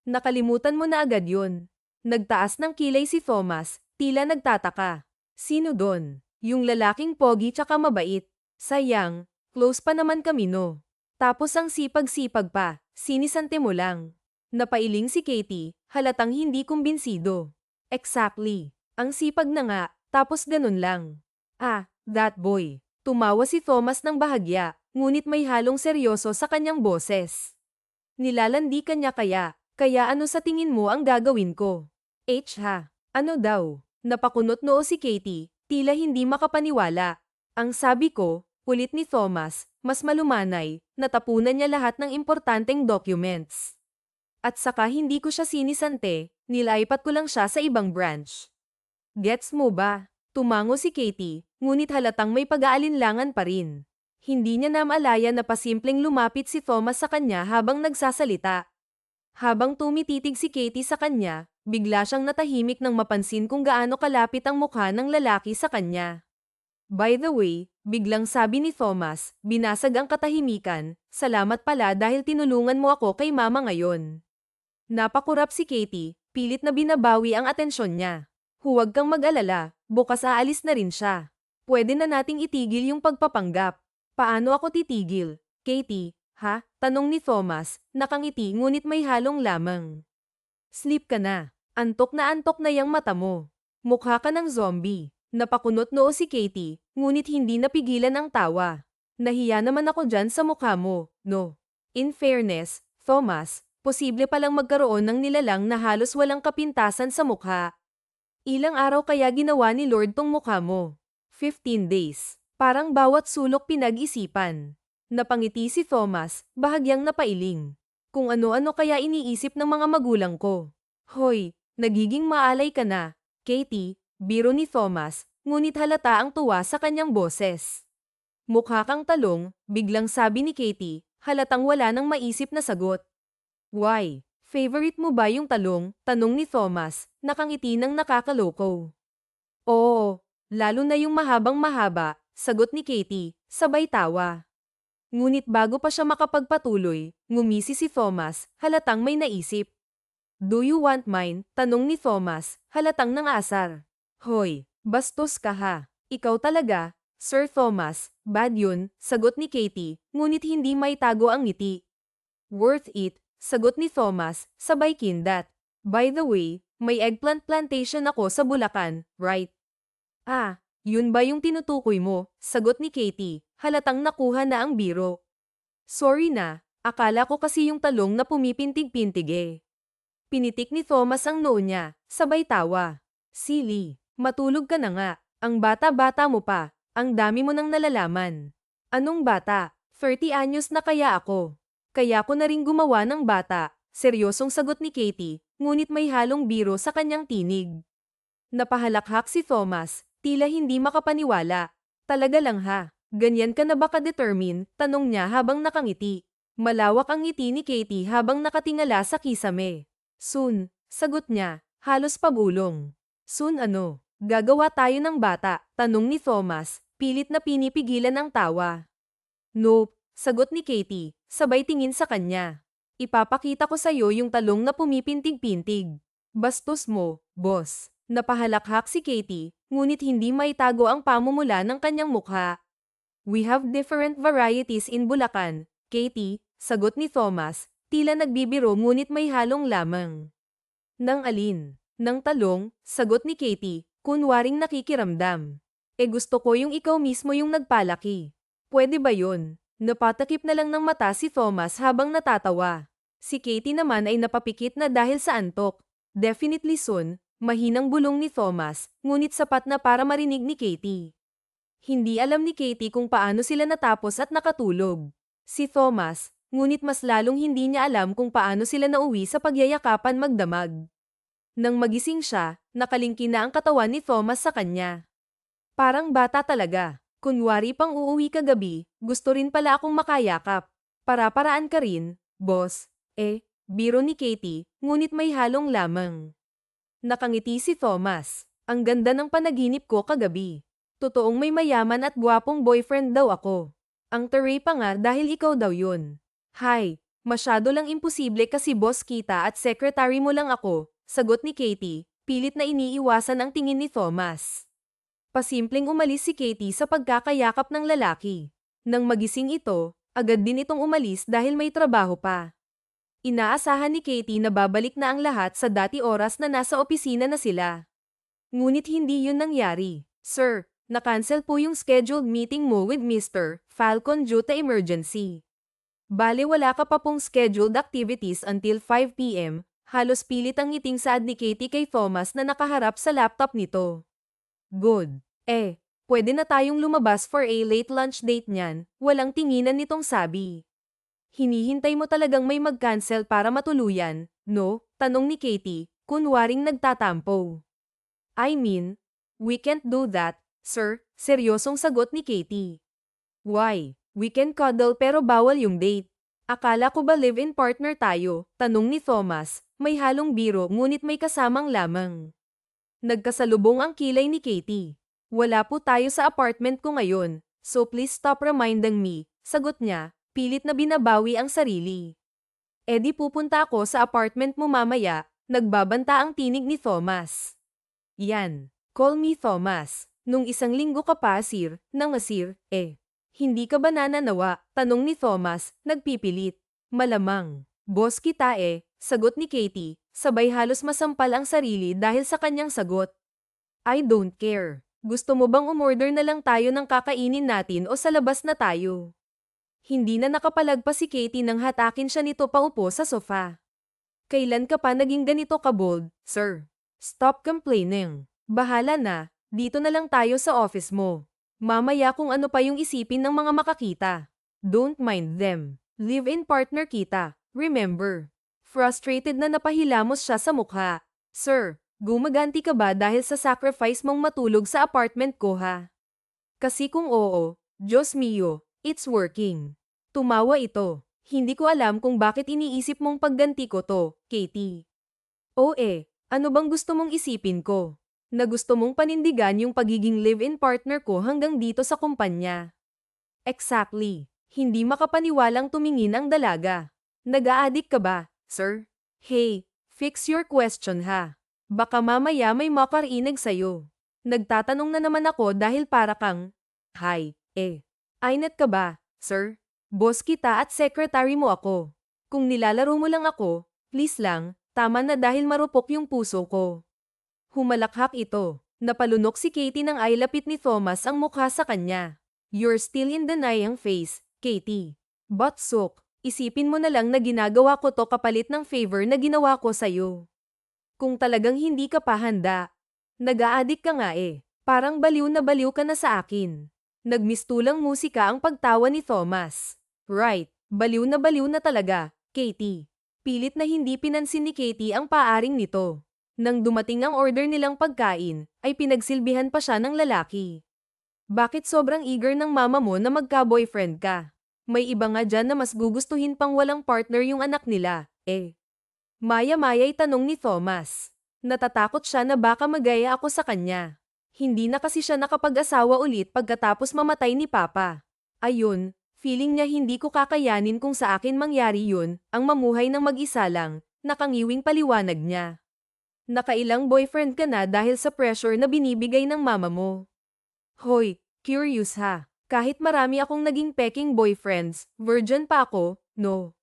Nakalimutan mo na agad yun. Nagtaas ng kilay si Thomas, tila nagtataka. Sino doon? Yung lalaking pogi tsaka mabait. Sayang, close pa naman kami no. Tapos ang sipag-sipag pa, sinisante mo lang. Napailing si Katie, halatang hindi kumbinsido. Exactly. Ang sipag na nga, tapos ganun lang. Ah, that boy. Tumawa si Thomas ng bahagya, ngunit may halong seryoso sa kanyang boses. Nilalandi ka niya kaya ano sa tingin mo ang gagawin ko? Ha? Ano daw? Napakunot noo si Katie, tila hindi makapaniwala. Ang sabi ko, pulit ni Thomas, mas malumanay, natapunan niya lahat ng importanteng documents. At saka hindi ko siya sinisante, nilaipat ko lang siya sa ibang branch. Gets mo ba? Tumango si Katie, ngunit halatang may pag-aalinlangan pa rin. Hindi niya namalaya na pasimpleng lumapit si Thomas sa kanya habang nagsasalita. Habang tumititig si Katie sa kanya, bigla siyang natahimik nang mapansin kung gaano kalapit ang mukha ng lalaki sa kanya. By the way, biglang sabi ni Thomas, binasag ang katahimikan, salamat pala dahil tinulungan mo ako kay mama ngayon. Napakurap si Katie, pilit na binabawi ang atensyon niya. Huwag kang mag-alala, bukas aalis na rin siya. Pwede na nating itigil yung pagpapanggap. Paano ako titigil? Katie, ha? Tanong ni Thomas, nakangiti ngunit may halong lamang. Sleep ka na. Antok na yang mata mo. Mukha ka ng zombie. Napakunot noo si Katie, ngunit hindi napigilan ang tawa. Nahiya naman ako dyan sa mukha mo, no? In fairness, Thomas, posible palang magkaroon ng nilalang na halos walang kapintasan sa mukha. Ilang araw kaya ginawa ni Lord tong mukha mo? 15 days. Parang bawat sulok pinag-isipan. Napangiti si Thomas, bahagyang napailing. Kung ano-ano kaya iniisip ng mga magulang ko. Hoy, nagiging maalay ka na. Katie, biro ni Thomas, ngunit halata ang tuwa sa kanyang boses. Mukha kang talong, biglang sabi ni Katie, halatang wala nang maisip na sagot. Why? Favorite mo ba yung talong? Tanong ni Thomas, nakangiti ng nakakaloko. Oo, lalo na yung mahabang-mahaba, sagot ni Katie, sabay tawa. Ngunit bago pa siya makapagpatuloy, ngumisi si Thomas, halatang may naisip. Do you want mine? Tanong ni Thomas, halatang nangasar. Hoy, bastos ka ha. Ikaw talaga, Sir Thomas, bad yun, sagot ni Katie, ngunit hindi maitago ang ngiti. Worth it, sagot ni Thomas, sabay kindat. By the way, may eggplant plantation ako sa Bulacan, right? Ah, yun ba yung tinutukoy mo? Sagot ni Katie, halatang nakuha na ang biro. Sorry na, akala ko kasi yung talong na pumipintig-pintig eh. Pinitik ni Thomas ang noo niya, sabay tawa. Silly, matulog ka na nga, ang bata-bata mo pa, ang dami mo nang nalalaman. Anong bata? 30 anyos na kaya ako. Kaya ko na rin gumawa ng bata, seryosong sagot ni Katie, ngunit may halong biro sa kanyang tinig. Napahalakhak si Thomas, tila hindi makapaniwala. Talaga lang ha, ganyan ka na ba ka-determine? Tanong niya habang nakangiti. Malawak ang ngiti ni Katie habang nakatingala sa kisame. Soon, sagot niya, halos pabulong. Soon ano? Gagawa tayo ng bata? Tanong ni Thomas, pilit na pinipigilan ang tawa. Nope, sagot ni Katie, sabay tingin sa kanya. Ipapakita ko sa'yo yung talong na pumipintig-pintig. Bastos mo, boss. Napahalakhak si Katie, ngunit hindi maitago ang pamumula ng kanyang mukha. We have different varieties in Bulacan, Katie, sagot ni Thomas, tila nagbibiro ngunit may halong lamang. Nang alin? Nang talong, sagot ni Katie, kunwaring nakikiramdam. Gusto ko yung ikaw mismo yung nagpalaki. Pwede ba yun? Napatakip na lang ng mata si Thomas habang natatawa. Si Katie naman ay napapikit na dahil sa antok. Definitely soon, mahinang bulong ni Thomas, ngunit sapat na para marinig ni Katie. Hindi alam ni Katie kung paano sila natapos at nakatulog. Si Thomas, ngunit mas lalong hindi niya alam kung paano sila nauwi sa pagyayakapan magdamag. Nang magising siya, nakalingki na ang katawan ni Thomas sa kanya. Parang bata talaga. Kunwari pang uuwi kagabi, gusto rin pala akong makayakap. Para-paraan ka rin, boss. Biro ni Katie, ngunit may halong lamang. Nakangiti si Thomas. Ang ganda ng panaginip ko kagabi. Totoong may mayaman at gwapong boyfriend daw ako. Ang taray pa nga dahil ikaw daw yun. Hay, masyado lang imposible kasi boss kita at secretary mo lang ako, sagot ni Katie, pilit na iniiwasan ang tingin ni Thomas. Pasimpleng umalis si Katie sa pagkakayakap ng lalaki. Nang magising ito, agad din itong umalis dahil may trabaho pa. Inaasahan ni Katie na babalik na ang lahat sa dati oras na nasa opisina na sila. Ngunit hindi yun nangyari. Sir, Na-cancel po yung scheduled meeting mo with Mr. Falcon due to emergency. Bale wala ka pa pong scheduled activities until 5 p.m., halos pilit ang ngiting saad ni Katie kay Thomas na nakaharap sa laptop nito. Good. Pwede na tayong lumabas for a late lunch date niyan, walang tinginan nitong sabi. Hinihintay mo talagang may mag-cancel para matuluyan, no? Tanong ni Katie, kunwaring nagtatampo. I mean, we can't do that, sir, seryosong sagot ni Katie. Why? We can cuddle pero bawal yung date. Akala ko ba live-in partner tayo? Tanong ni Thomas, may halong biro ngunit may kasamang lamang. Nagkasalubong ang kilay ni Katie. Wala po tayo sa apartment ko ngayon, so please stop reminding me, sagot niya, pilit na binabawi ang sarili. Di pupunta ako sa apartment mo mamaya, nagbabanta ang tinig ni Thomas. Yan, call me Thomas. Nung isang linggo ka pa sir, hindi ka ba nananawa? Tanong ni Thomas, nagpipilit. Malamang. Boss kita sagot ni Katie, sabay halos masampal ang sarili dahil sa kanyang sagot. I don't care. Gusto mo bang umorder na lang tayo ng kakainin natin o sa labas na tayo? Hindi na nakapalagpas si Katie nang hatakin siya nito paupo sa sofa. Kailan ka pa naging ganito ka-bold, sir? Stop complaining. Bahala na, dito na lang tayo sa office mo. Mamaya kung ano pa yung isipin ng mga makakita. Don't mind them. Live-in partner kita, remember. Frustrated na napahilamos siya sa mukha. Sir, gumaganti ka ba dahil sa sacrifice mong matulog sa apartment ko ha? Kasi kung oo, Diyos mio, it's working. Tumawa ito. Hindi ko alam kung bakit iniisip mong pagganti ko to, Katie. Ano bang gusto mong isipin ko? Na gusto mong panindigan yung pagiging live-in partner ko hanggang dito sa kumpanya. Exactly. Hindi makapaniwalang tumingin ang dalaga. Nag-a-addict ka ba, sir? Hey, fix your question ha. Baka mamaya may makarinig sa'yo. Nagtatanong na naman ako dahil para kang, hi, Inet ka ba, sir? Boss kita at secretary mo ako. Kung nilalaro mo lang ako, please lang, tama na dahil marupok yung puso ko. Humalakhak ito. Napalunok si Katie nang ay lapit ni Thomas ang mukha sa kanya. You're still in denying phase, Katie. But sok, isipin mo na lang na ginagawa ko to kapalit ng favor na ginawa ko sa'yo. Kung talagang hindi ka pa handa. Nag-a-addict ka nga Parang baliw ka na sa akin. Nagmistulang musika ang pagtawa ni Thomas. Right, baliw na talaga, Katie. Pilit na hindi pinansin ni Katie ang paaring nito. Nang dumating ang order nilang pagkain, ay pinagsilbihan pa siya ng lalaki. Bakit sobrang eager ng mama mo na magka-boyfriend ka? May iba nga dyan na mas gugustuhin pang walang partner yung anak nila, Maya-maya'y tanong ni Thomas. Natatakot siya na baka magaya ako sa kanya. Hindi na kasi siya nakapag-asawa ulit pagkatapos mamatay ni Papa. Ayun, feeling niya hindi ko kakayanin kung sa akin mangyari yun, ang mamuhay ng mag-isa lang, nakangiwing paliwanag niya. Nakailang boyfriend ka na dahil sa pressure na binibigay ng mama mo. Hoy, curious ha. Kahit marami akong naging peking boyfriends, virgin pa ako, no?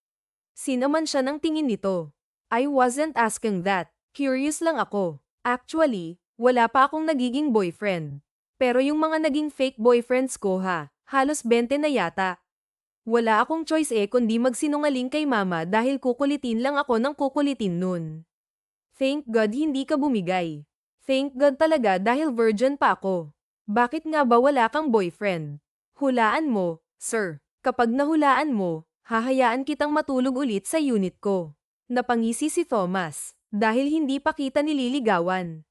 Sinaman siya ng tingin nito. I wasn't asking that. Curious lang ako. Actually, wala pa akong nagiging boyfriend. Pero yung mga naging fake boyfriends ko halos 20 na yata. Wala akong choice kundi magsinungaling kay mama dahil kukulitin lang ako ng kukulitin nun. Thank God hindi ka bumigay. Thank God talaga dahil virgin pa ako. Bakit nga ba wala kang boyfriend? Hulaan mo, sir. Kapag nahulaan mo, hahayaan kitang matulog ulit sa unit ko. Napangisi si Thomas, dahil hindi pa kita nililigawan.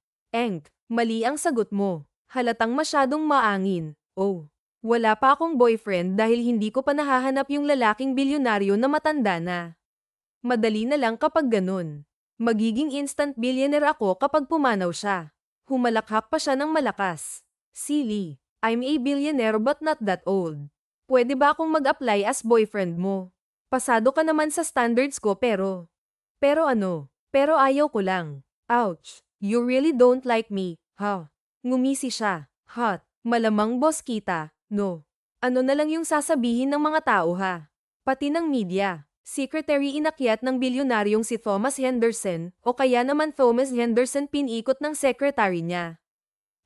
Mali ang sagot mo. Halatang masyadong maangin. Wala pa akong boyfriend dahil hindi ko pa nahahanap yung lalaking bilyonaryo na matanda na. Madali na lang kapag ganun. Magiging instant billionaire ako kapag pumanaw siya. Humalakhak pa siya ng malakas. Silly. I'm a billionaire but not that old. Pwede ba akong mag-apply as boyfriend mo? Pasado ka naman sa standards ko pero ayaw ko lang. Ouch. You really don't like me, huh? Ngumisi siya. Hot. Malamang boss kita, no? Ano na lang yung sasabihin ng mga tao Pati ng media. Secretary inakyat ng bilyonaryong si Thomas Henderson o kaya naman Thomas Henderson pinikot ng secretary niya.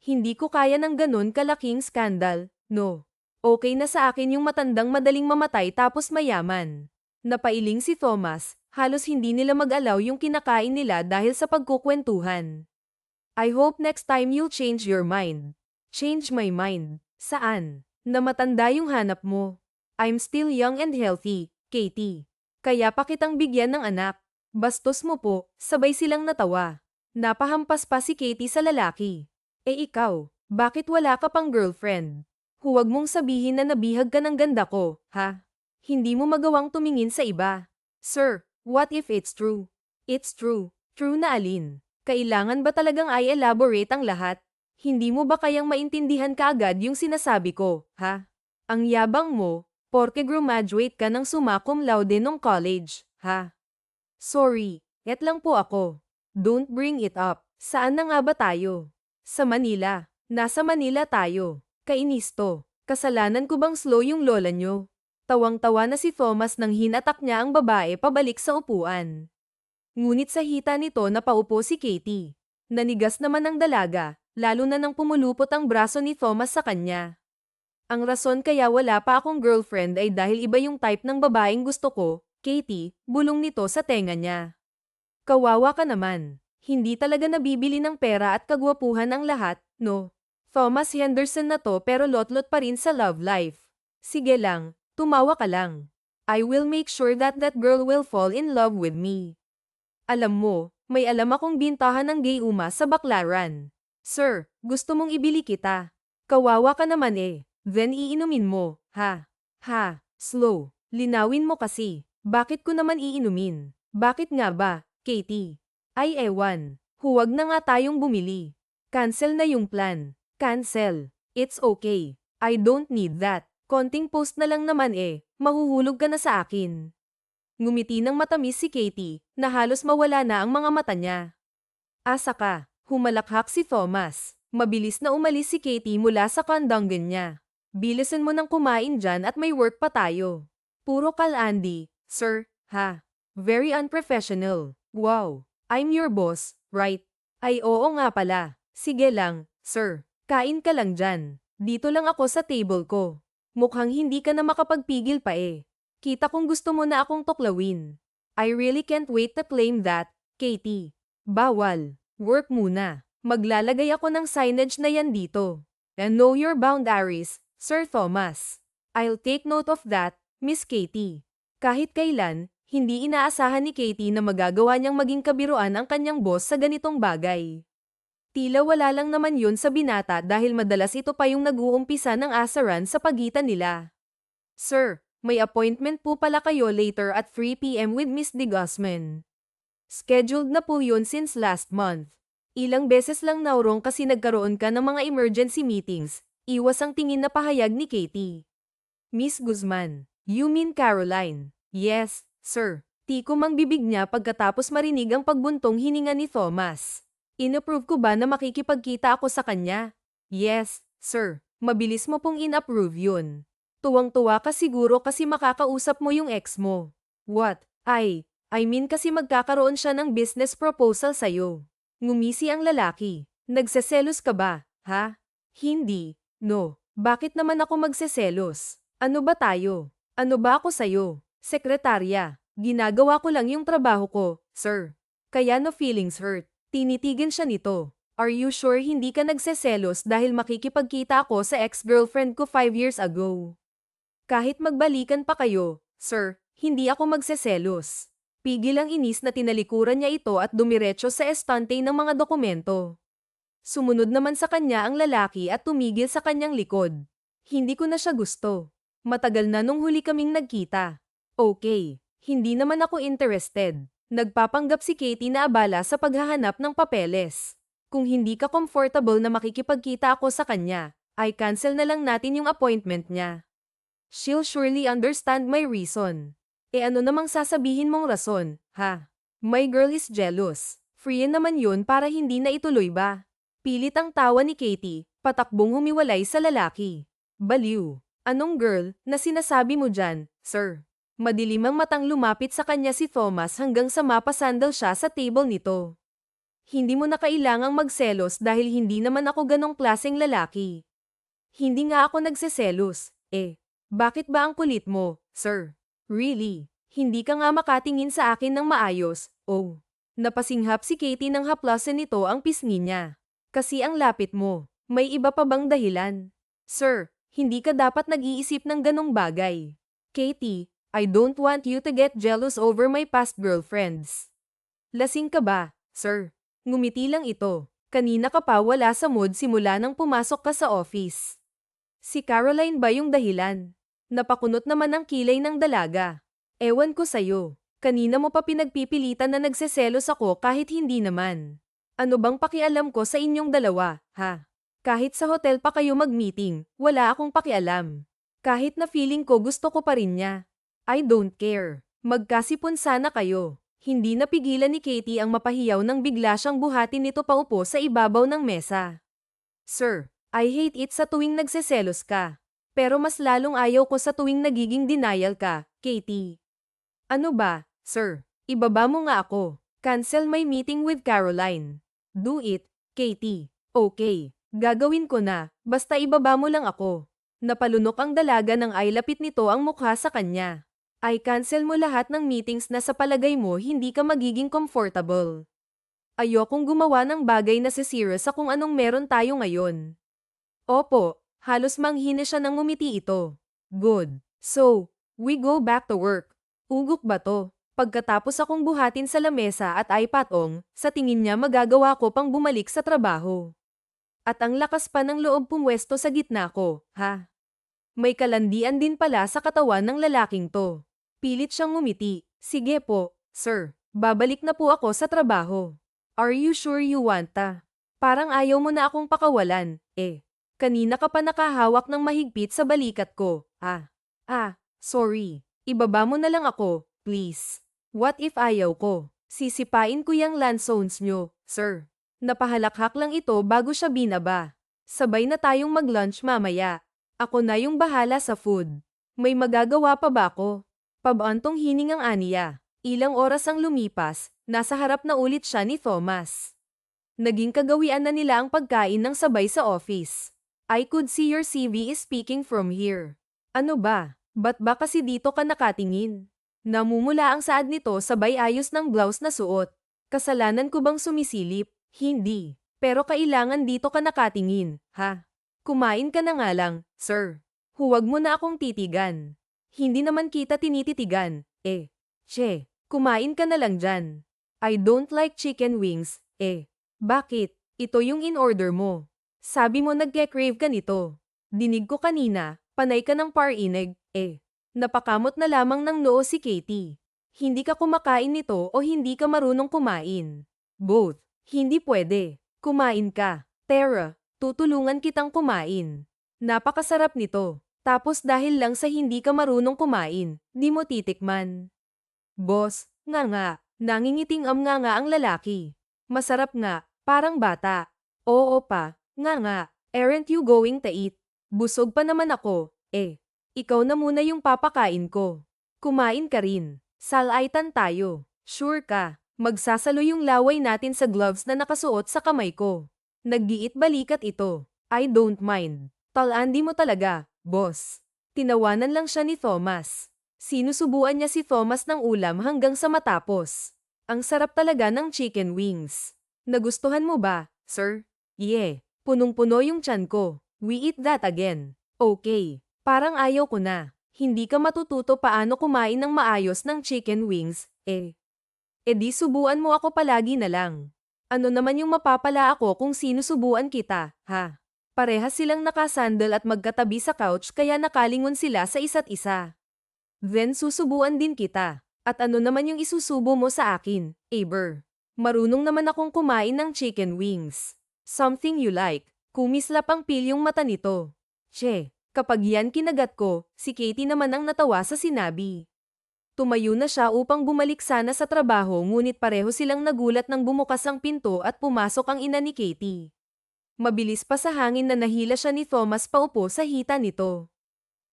Hindi ko kaya ng ganun kalaking skandal, no. Okay na sa akin yung matandang madaling mamatay tapos mayaman. Napailing si Thomas, halos hindi nila mag-alaw yung kinakain nila dahil sa pagkukwentuhan. I hope next time you'll change your mind. Change my mind. Saan? Na matanda yung hanap mo. I'm still young and healthy, Katie. Kaya pa kitang bigyan ng anak. Bastos mo po, sabay silang natawa. Napahampas pa si Katie sa lalaki. Ikaw, bakit wala ka pang girlfriend? Huwag mong sabihin na nabihag ka ng ganda ko, ha? Hindi mo magawang tumingin sa iba. Sir, what if it's true? It's true. True na alin? Kailangan ba talagang i-elaborate ang lahat? Hindi mo ba kayang maintindihan kaagad yung sinasabi ko, ha? Ang yabang mo, porke graduate ka ng summa cum laude nung college, ha? Sorry, et lang po ako. Don't bring it up. Saan na nga ba tayo? Sa Manila. Nasa Manila tayo. Kainis to. Kasalanan ko bang slow yung lola nyo? Tawang-tawa na si Thomas nang hinatak niya ang babae pabalik sa upuan. Ngunit sa hita nito napaupo si Katie. Nanigas naman ang dalaga, lalo na nang pumulupot ang braso ni Thomas sa kanya. Ang rason kaya wala pa akong girlfriend ay dahil iba yung type ng babaeng gusto ko, Katie, bulong nito sa tenga niya. Kawawa ka naman. Hindi talaga nabibili ng pera at kagwapuhan ang lahat, no? Thomas Henderson na to pero lotlot pa rin sa love life. Sige lang, tumawa ka lang. I will make sure that that girl will fall in love with me. Alam mo, may alam akong bintahan ng gayuma sa Baklaran. Sir, gusto mong ibili kita. Kawawa ka naman eh. Then iinumin mo, ha? Ha, slow. Linawin mo kasi. Bakit ko naman iinumin? Bakit nga ba, Katie? Ay ewan. Huwag na nga tayong bumili. Cancel na yung plan. Cancel. It's okay. I don't need that. Konting post na lang naman eh. Mahuhulog ka na sa akin. Ngumiti ng matamis si Katie, na halos mawala na ang mga mata niya. Asa ka, humalakhak si Thomas. Mabilis na umalis si Katie mula sa kandanggan niya. Bilisan mo nang kumain dyan at may work pa tayo. Puro kalandi, sir, ha? Very unprofessional. Wow, I'm your boss, right? Ay oo nga pala. Sige lang, sir. Kain ka lang dyan. Dito lang ako sa table ko. Mukhang hindi ka na makapagpigil pa eh. Kita kong gusto mo na akong tuklawin. I really can't wait to claim that, Katie. Bawal. Work muna. Maglalagay ako ng signage na yan dito. And know your boundaries, Sir Thomas. I'll take note of that, Miss Katie. Kahit kailan, hindi inaasahan ni Katie na magagawa niyang maging kabiruan ang kanyang boss sa ganitong bagay. Tila wala lang naman yun sa binata dahil madalas ito pa yung nag-uumpisa ng asaran sa pagitan nila. Sir, may appointment po pala kayo later at 3 p.m. with Miss De Guzman. Scheduled na po yun since last month. Ilang beses lang naurong kasi nagkaroon ka ng mga emergency meetings. Iwas ang tingin na pahayag ni Katie. Miss Guzman, you mean Caroline? Yes, sir. Tikom ang bibig niya pagkatapos marinig ang pagbuntong hininga ni Thomas. In-approve ko ba na makikipagkita ako sa kanya? Yes, sir. Mabilis mo pong in-approve yun. Tuwang-tuwa ka siguro kasi makakausap mo yung ex mo. What? I mean kasi magkakaroon siya ng business proposal sa'yo. Ngumisi ang lalaki. Nagseselos ka ba, ha? Hindi. No. Bakit naman ako magseselos? Ano ba tayo? Ano ba ako sa'yo? Sekretarya. Ginagawa ko lang yung trabaho ko, sir. Kaya no feelings hurt. Tinitigan siya nito. Are you sure hindi ka nagseselos dahil makikipagkita ako sa ex-girlfriend ko 5 years ago? Kahit magbalikan pa kayo, sir, hindi ako magseselos. Pigil ang inis na tinalikuran niya ito at dumiretso sa estante ng mga dokumento. Sumunod naman sa kanya ang lalaki at tumigil sa kanyang likod. Hindi ko na siya gusto. Matagal na nung huli kaming nagkita. Okay, hindi naman ako interested. Nagpapanggap si Katie na abala sa paghahanap ng papeles. Kung hindi ka comfortable na makikipagkita ako sa kanya, ay cancel na lang natin yung appointment niya. She'll surely understand my reason. Ano namang sasabihin mong rason, ha? My girl is jealous. Free naman yun para hindi na ituloy ba? Pilit ang tawa ni Katie, patakbong humiwalay sa lalaki. Baliw. Anong girl na sinasabi mo dyan, sir? Madilim ang matang lumapit sa kanya si Thomas hanggang sa mapasandal siya sa table nito. Hindi mo na kailangang magselos dahil hindi naman ako ganong klaseng lalaki. Hindi nga ako nagseselos, eh. Bakit ba ang kulit mo, sir? Really? Hindi ka nga makatingin sa akin ng maayos, oh. Napasinghap si Katie nang haplasan nito ang pisngi niya. Kasi ang lapit mo. May iba pa bang dahilan? Sir, hindi ka dapat nag-iisip ng ganong bagay. Katie, I don't want you to get jealous over my past girlfriends. Lasing ka ba, sir? Ngumiti lang ito. Kanina ka pa wala sa mood simula nang pumasok ka sa office. Si Caroline ba yung dahilan? Napakunot naman ang kilay ng dalaga. Ewan ko sa'yo. Kanina mo pa pinagpipilitan na nagseselos ako kahit hindi naman. Ano bang pakialam ko sa inyong dalawa, ha? Kahit sa hotel pa kayo mag-meeting, wala akong pakialam. Kahit na feeling ko gusto ko pa rin niya. I don't care. Magkasipon sana kayo. Hindi napigilan ni Katie ang mapahiyaw nang bigla siyang buhatin nito paupo sa ibabaw ng mesa. Sir, I hate it sa tuwing nagseselos ka. Pero mas lalong ayaw ko sa tuwing nagiging denial ka, Katie. Ano ba, sir? Ibaba mo nga ako. Cancel my meeting with Caroline. Do it, Katie. Okay, gagawin ko na, basta ibaba mo lang ako. Napalunok ang dalaga nang ay lapit nito ang mukha sa kanya. Ay cancel mo lahat ng meetings na sa palagay mo hindi ka magiging comfortable. Ayokong gumawa ng bagay na sisira sa kung anong meron tayo ngayon. Opo, halos manghina siya nang ngumiti ito. Good. So, we go back to work. Ugok ba to? Pagkatapos akong buhatin sa lamesa at ay patong, sa tingin niya magagawa ko pang bumalik sa trabaho. At ang lakas pa ng loob pumwesto sa gitna ko, ha? May kalandian din pala sa katawan ng lalaking to. Pilit siyang ngumiti. Sige po, sir. Babalik na po ako sa trabaho. Are you sure you want ta? Parang ayaw mo na akong pakawalan, eh. Kanina ka pa nakahawak ng mahigpit sa balikat ko, sorry. Ibaba mo na lang ako, please. What if ayaw ko? Sisipain ko yung landzones nyo, sir. Napahalakhak lang ito bago siya binaba. Sabay na tayong mag-lunch mamaya. Ako na yung bahala sa food. May magagawa pa ba ako? Pabantong hiningang aniya. Ilang oras ang lumipas, nasa harap na ulit siya ni Thomas. Naging kagawian na nila ang pagkain ng sabay sa office. I could see your CV is speaking from here. Ano ba? Ba't ba kasi dito ka nakatingin? Namumula ang saad nito sabay ayos ng blouse na suot. Kasalanan ko bang sumisilip? Hindi. Pero kailangan dito ka nakatingin, ha? Kumain ka na nga lang, sir. Huwag mo na akong titigan. Hindi naman kita tinititigan, eh. Che, kumain ka na lang dyan. I don't like chicken wings, eh. Bakit? Ito yung in-order mo. Sabi mo nagke-crave ka nito. Dinig ko kanina, panay ka ng parinig, eh. Napakamot na lamang ng noo si Katie. Hindi ka kumakain nito o hindi ka marunong kumain. Both. Hindi pwede. Kumain ka. Tara, tutulungan kitang kumain. Napakasarap nito. Tapos dahil lang sa hindi ka marunong kumain, di mo titikman. Boss, nga. Nangingiting nga ang lalaki. Masarap nga, parang bata. Oo pa, nga. Aren't you going to eat? Busog pa naman ako, eh. Ikaw na muna yung papakain ko. Kumain ka rin. Salaitan tayo. Sure ka, magsasalo yung laway natin sa gloves na nakasuot sa kamay ko. Naggiit balikat ito. I don't mind. Talandi mo talaga, boss. Tinawanan lang siya ni Thomas. Sinusubuan niya si Thomas ng ulam hanggang sa matapos. Ang sarap talaga ng chicken wings. Nagustuhan mo ba, sir? Yeah. Punong-puno yung tiyan ko. We eat that again. Okay. Parang ayaw ko na. Hindi ka matututo paano kumain ng maayos ng chicken wings, eh. E di subuan mo ako palagi na lang. Ano naman yung mapapala ako kung sinusubuan kita, ha? Parehas silang nakasandal at magkatabi sa couch kaya nakalingon sila sa isa't isa. Then susubuan din kita. At ano naman yung isusubo mo sa akin, Aber? Marunong naman akong kumain ng chicken wings. Something you like. Kumislap ang pilyong mata nito. Che. Kapag yan kinagat ko, si Katie naman ang natawa sa sinabi. Tumayo na siya upang bumalik sana sa trabaho ngunit pareho silang nagulat nang bumukas ang pinto at pumasok ang ina ni Katie. Mabilis pa sa hangin na nahila siya ni Thomas paupo sa hita nito.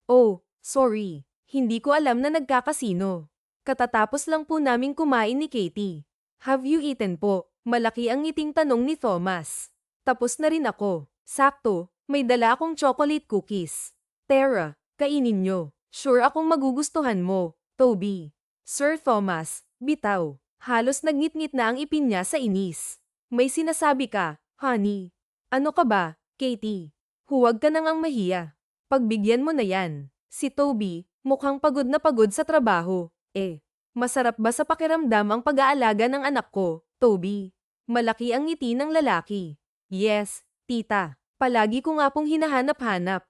Oh, sorry. Hindi ko alam na nagkakasino. Katatapos lang po naming kumain ni Katie. Have you eaten po, Malaki ang ngiting tanong ni Thomas. Tapos na rin ako. Sakto, may dala akong chocolate cookies. Tara, kainin nyo. Sure akong magugustuhan mo, Toby. Sir Thomas, bitaw. Halos nagngit-ngit na ang ipin niya sa inis. May sinasabi ka, honey. Ano ka ba, Katie? Huwag ka nang mahiya. Pagbigyan mo na yan. Si Toby, mukhang pagod na pagod sa trabaho. Masarap ba sa pakiramdam ang pag-aalaga ng anak ko, Toby? Malaki ang ngiti ng lalaki. Yes, tita. Palagi ko nga pong hinahanap-hanap,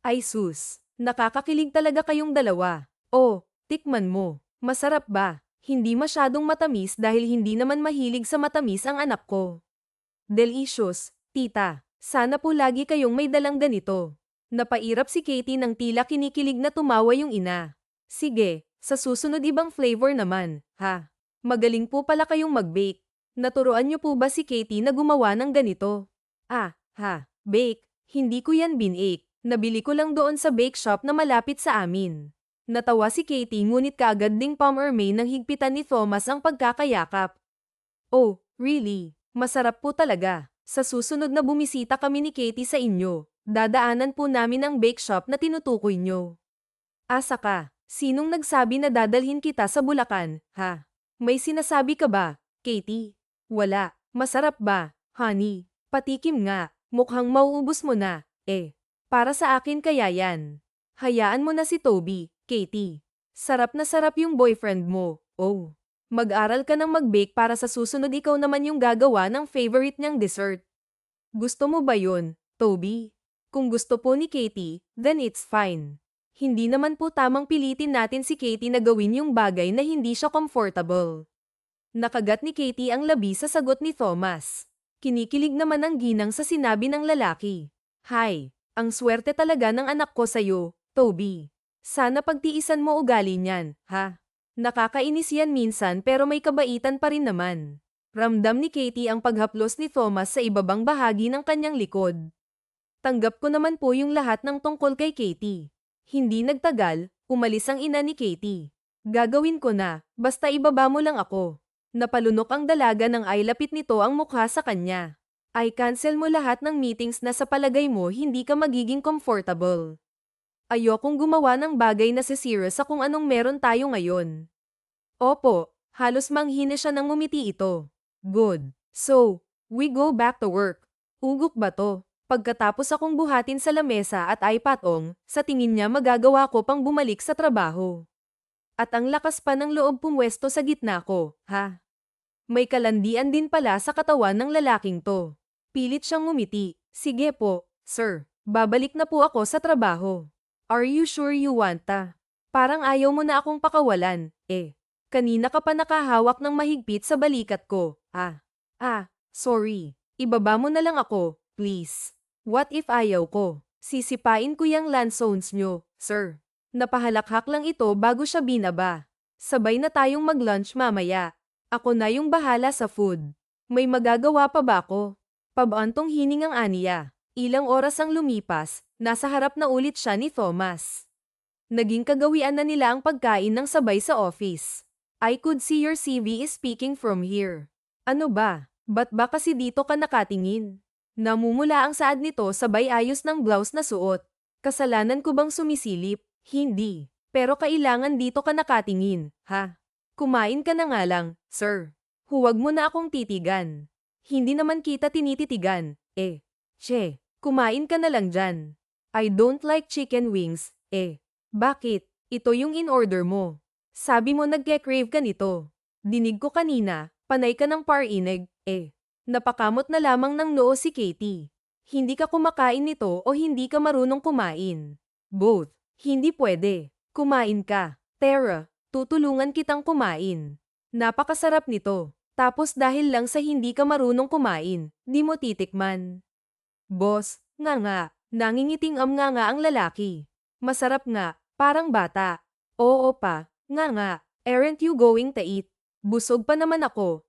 Ay sus, nakakakilig talaga kayong dalawa. Oh, tikman mo. Masarap ba? Hindi masyadong matamis dahil hindi naman mahilig sa matamis ang anak ko. Delicious, tita. Sana po lagi kayong may dalang ganito. Napairap si Katie nang tila kinikilig na tumawa yung ina. Sige, sa susunod ibang flavor naman, ha? Magaling po pala kayong mag-bake. Naturuan niyo po ba si Katie na gumawa ng ganito? Bake. Hindi ko yan binake. Nabili ko lang doon sa bake shop na malapit sa amin. Natawa si Katie ngunit kaagad ding May nang higpitan ni Thomas ang pagkakayakap. Oh, really? Masarap po talaga. Sa susunod na bumisita kami ni Katie sa inyo, dadaanan po namin ang bake shop na tinutukoy nyo. Asa ka? Sinong nagsabi na dadalhin kita sa Bulacan, ha? May sinasabi ka ba, Katie? Wala. Masarap ba, honey? Patikim nga. Mukhang mauubos mo na, Para sa akin kaya yan. Hayaan mo na si Toby, Katie. Sarap na sarap yung boyfriend mo, oh. Mag-aral ka ng mag-bake para sa susunod ikaw naman yung gagawa ng favorite niyang dessert. Gusto mo ba yun, Toby? Kung gusto po ni Katie, then it's fine. Hindi naman po tamang pilitin natin si Katie na gawin yung bagay na hindi siya comfortable. Nakagat ni Katie ang labi sa sagot ni Thomas. Kinikilig naman ang ginang sa sinabi ng lalaki. Hay, ang swerte talaga ng anak ko sa'yo, Toby. Sana pagtiisan mo ugali niyan, ha? Nakakainis yan minsan pero may kabaitan pa rin naman. Ramdam ni Katie ang paghaplos ni Thomas sa ibabang bahagi ng kanyang likod. Tanggap ko naman po yung lahat ng tungkol kay Katie. Hindi nagtagal, umalis ang ina ni Katie. Gagawin ko na, basta ibaba mo lang ako. Napalunok ang dalaga nang ay lapit nito ang mukha sa kanya. Ay cancel mo lahat ng meetings na sa palagay mo hindi ka magiging comfortable. Ayokong gumawa ng bagay na sisira sa kung anong meron tayo ngayon. Opo, halos manghina siya nang ngumiti ito. Good. So, we go back to work. Ugok ba to? Pagkatapos akong buhatin sa lamesa at ay patong, sa tingin niya magagawa ko pang bumalik sa trabaho. At ang lakas pa ng loob pumwesto sa gitna ko, ha? May kalandian din pala sa katawan ng lalaking to. Pilit siyang ngumiti. Sige po, sir. Babalik na po ako sa trabaho. Are you sure you want ta? Parang ayaw mo na akong pakawalan, Kanina ka pa nakahawak ng mahigpit sa balikat ko, sorry. Ibaba mo na lang ako, please. What if ayaw ko? Sisipain ko yung landzones nyo, sir. Napahalakhak lang ito bago siya binaba. Sabay na tayong mag-lunch mamaya. Ako na yung bahala sa food. May magagawa pa ba ako? Pabaantong hiningang aniya. Ilang oras ang lumipas, nasa harap na ulit siya ni Thomas. Naging kagawian na nila ang pagkain ng sabay sa office. I could see your CV is speaking from here. Ano ba? Ba't ba kasi dito ka nakatingin? Namumula ang saad nito sabay ayos ng blouse na suot. Kasalanan ko bang sumisilip? Hindi. Pero kailangan dito ka nakatingin, ha? Kumain ka na nga lang, sir. Huwag mo na akong titigan. Hindi naman kita tinititigan, Che, kumain ka na lang dyan. I don't like chicken wings, Bakit? Ito yung in-order mo. Sabi mo nagke-crave ka nito. Dinig ko kanina, panay ka ng parinig, Napakamot na lamang ng noo si Katie. Hindi ka kumakain nito o hindi ka marunong kumain? Both. Hindi pwede. Kumain ka. Tara, tutulungan kitang kumain. Napakasarap nito. Tapos dahil lang sa hindi ka marunong kumain, di mo titikman. Boss, nga, nangingiting nga ang lalaki. Masarap nga, parang bata. Oo pa, nga, aren't you going to eat? Busog pa naman ako,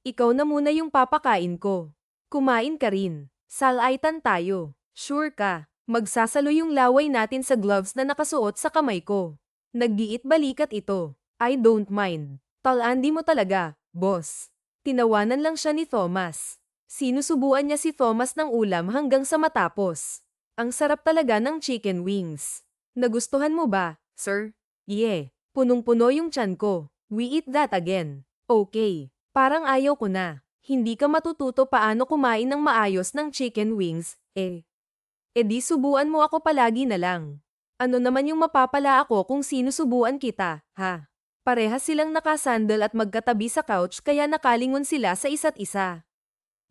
Ikaw na muna yung papakain ko. Kumain ka rin. Salaitan tayo. Sure ka. Magsasalo yung laway natin sa gloves na nakasuot sa kamay ko. Naggiit balikat ito. I don't mind. Talandi mo talaga, boss. Tinawanan lang siya ni Thomas. Sinusubuan niya si Thomas ng ulam hanggang sa matapos. Ang sarap talaga ng chicken wings. Nagustuhan mo ba, sir? Yeah. Punong-puno yung tiyan ko. We eat that again. Okay. Parang ayaw ko na. Hindi ka matututo paano kumain ng maayos ng chicken wings, eh. E di subuan mo ako palagi na lang. Ano naman yung mapapala ako kung sinusubuan kita, ha? Parehas silang nakasandal at magkatabi sa couch kaya nakalingon sila sa isa't isa.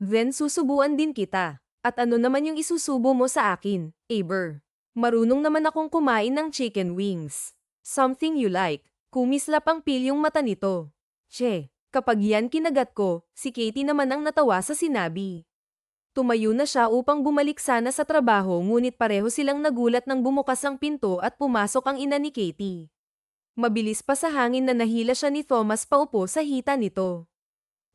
Then susubuan din kita. At ano naman yung isusubo mo sa akin, Aber? Marunong naman akong kumain ng chicken wings. Something you like. Kumislap ang pilyong mata nito. Che, kapag yan kinagat ko, si Katie naman ang natawa sa sinabi. Tumayo na siya upang bumalik sana sa trabaho ngunit pareho silang nagulat nang bumukas ang pinto at pumasok ang ina ni Katie. Mabilis pa sa hangin na nahila siya ni Thomas paupo sa hita nito.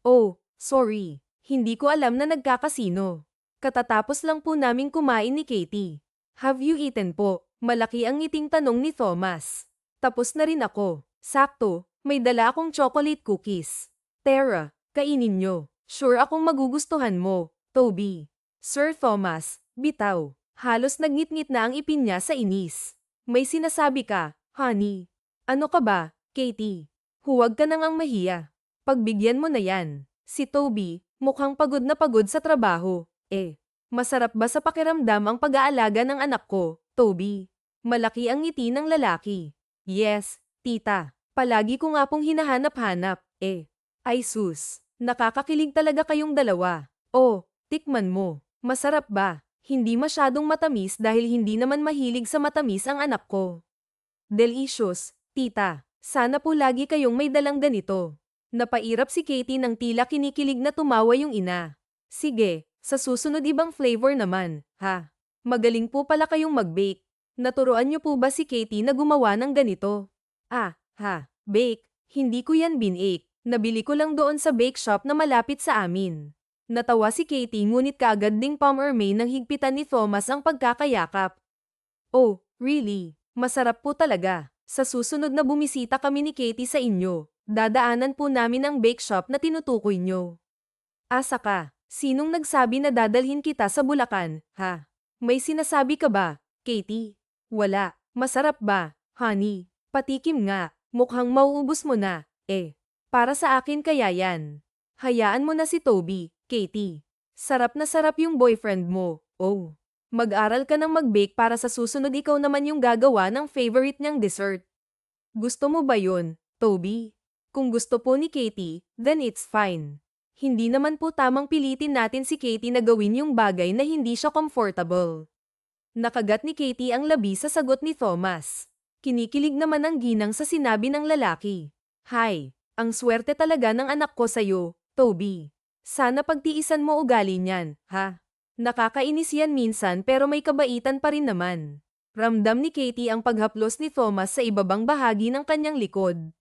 Oh, sorry. Hindi ko alam na nagkakasino. Katatapos lang po naming kumain ni Katie. Have you eaten po? Malaki ang ngiting tanong ni Thomas. Tapos na rin ako. Sakto, may dala akong chocolate cookies. Tara, kainin nyo. Sure akong magugustuhan mo. Toby. Sir Thomas, bitaw. Halos nagngit-ngit na ang ipin niya sa inis. May sinasabi ka, honey. Ano ka ba, Katie? Huwag ka nang mahiya. Pagbigyan mo na yan. Si Toby, mukhang pagod na pagod sa trabaho. Masarap ba sa pakiramdam ang pag-aalaga ng anak ko, Toby? Malaki ang ngiti ng lalaki. Yes, tita. Palagi ko nga pong hinahanap-hanap, Ay sus, nakakakilig talaga kayong dalawa. Oh, tikman mo. Masarap ba? Hindi masyadong matamis dahil hindi naman mahilig sa matamis ang anak ko. Delicious, tita. Sana po lagi kayong may dalang ganito. Napairap si Katie ng tila kinikilig na tumawa yung ina. Sige, sa susunod ibang flavor naman, ha? Magaling po pala kayong mag-bake. Naturuan niyo po ba si Katie na gumawa ng ganito? Bake. Hindi ko yan binake. Nabili ko lang doon sa bake shop na malapit sa amin. Natawa si Katie ngunit kaagad ding pumirme nang higpitan ni Thomas ang pagkakayakap. Oh, really? Masarap po talaga. Sa susunod na bumisita kami ni Katie sa inyo, dadaanan po namin ang bake shop na tinutukoy nyo. Asa ka? Sinong nagsabi na dadalhin kita sa Bulacan, ha? May sinasabi ka ba, Katie? Wala. Masarap ba, honey? Patikim nga. Mukhang mauubos mo na, Para sa akin kaya yan. Hayaan mo na si Toby, Katie. Sarap na sarap yung boyfriend mo, oh. Mag-aral ka ng mag-bake para sa susunod ikaw naman yung gagawa ng favorite niyang dessert. Gusto mo ba yun, Toby? Kung gusto po ni Katie, then it's fine. Hindi naman po tamang pilitin natin si Katie na gawin yung bagay na hindi siya comfortable. Nakagat ni Katie ang labi sa sagot ni Thomas. Kinikilig naman ang ginang sa sinabi ng lalaki. Hi, ang swerte talaga ng anak ko sa'yo, Toby. Sana pagtiisan mo ugali niyan, ha? Nakakainis yan minsan pero may kabaitan pa rin naman. Ramdam ni Katie ang paghaplos ni Thomas sa ibabang bahagi ng kanyang likod.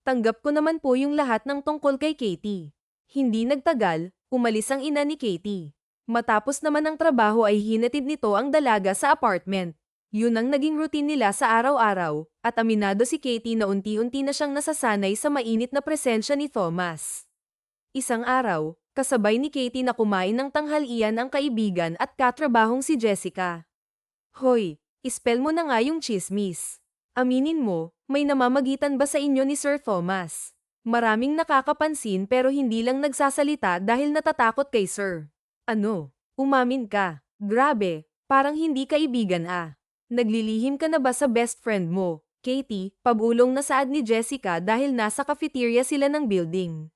Tanggap ko naman po yung lahat ng tungkol kay Katie. Hindi nagtagal, umalis ang ina ni Katie. Matapos naman ang trabaho ay hinatid nito ang dalaga sa apartment. Yun ang naging routine nila sa araw-araw, at aminado si Katie na unti-unti na siyang nasasanay sa mainit na presensya ni Thomas. Isang araw, kasabay ni Katie na kumain ng tanghalian ang kaibigan at katrabahong si Jessica. Hoy, ispell mo na nga yung chismis. Aminin mo, may namamagitan ba sa inyo ni Sir Thomas? Maraming nakakapansin pero hindi lang nagsasalita dahil natatakot kay Sir. Ano? Umamin ka. Grabe, parang hindi kaibigan Naglilihim ka na ba sa best friend mo, Katie? Pabulong na saad ni Jessica dahil nasa cafeteria sila ng building.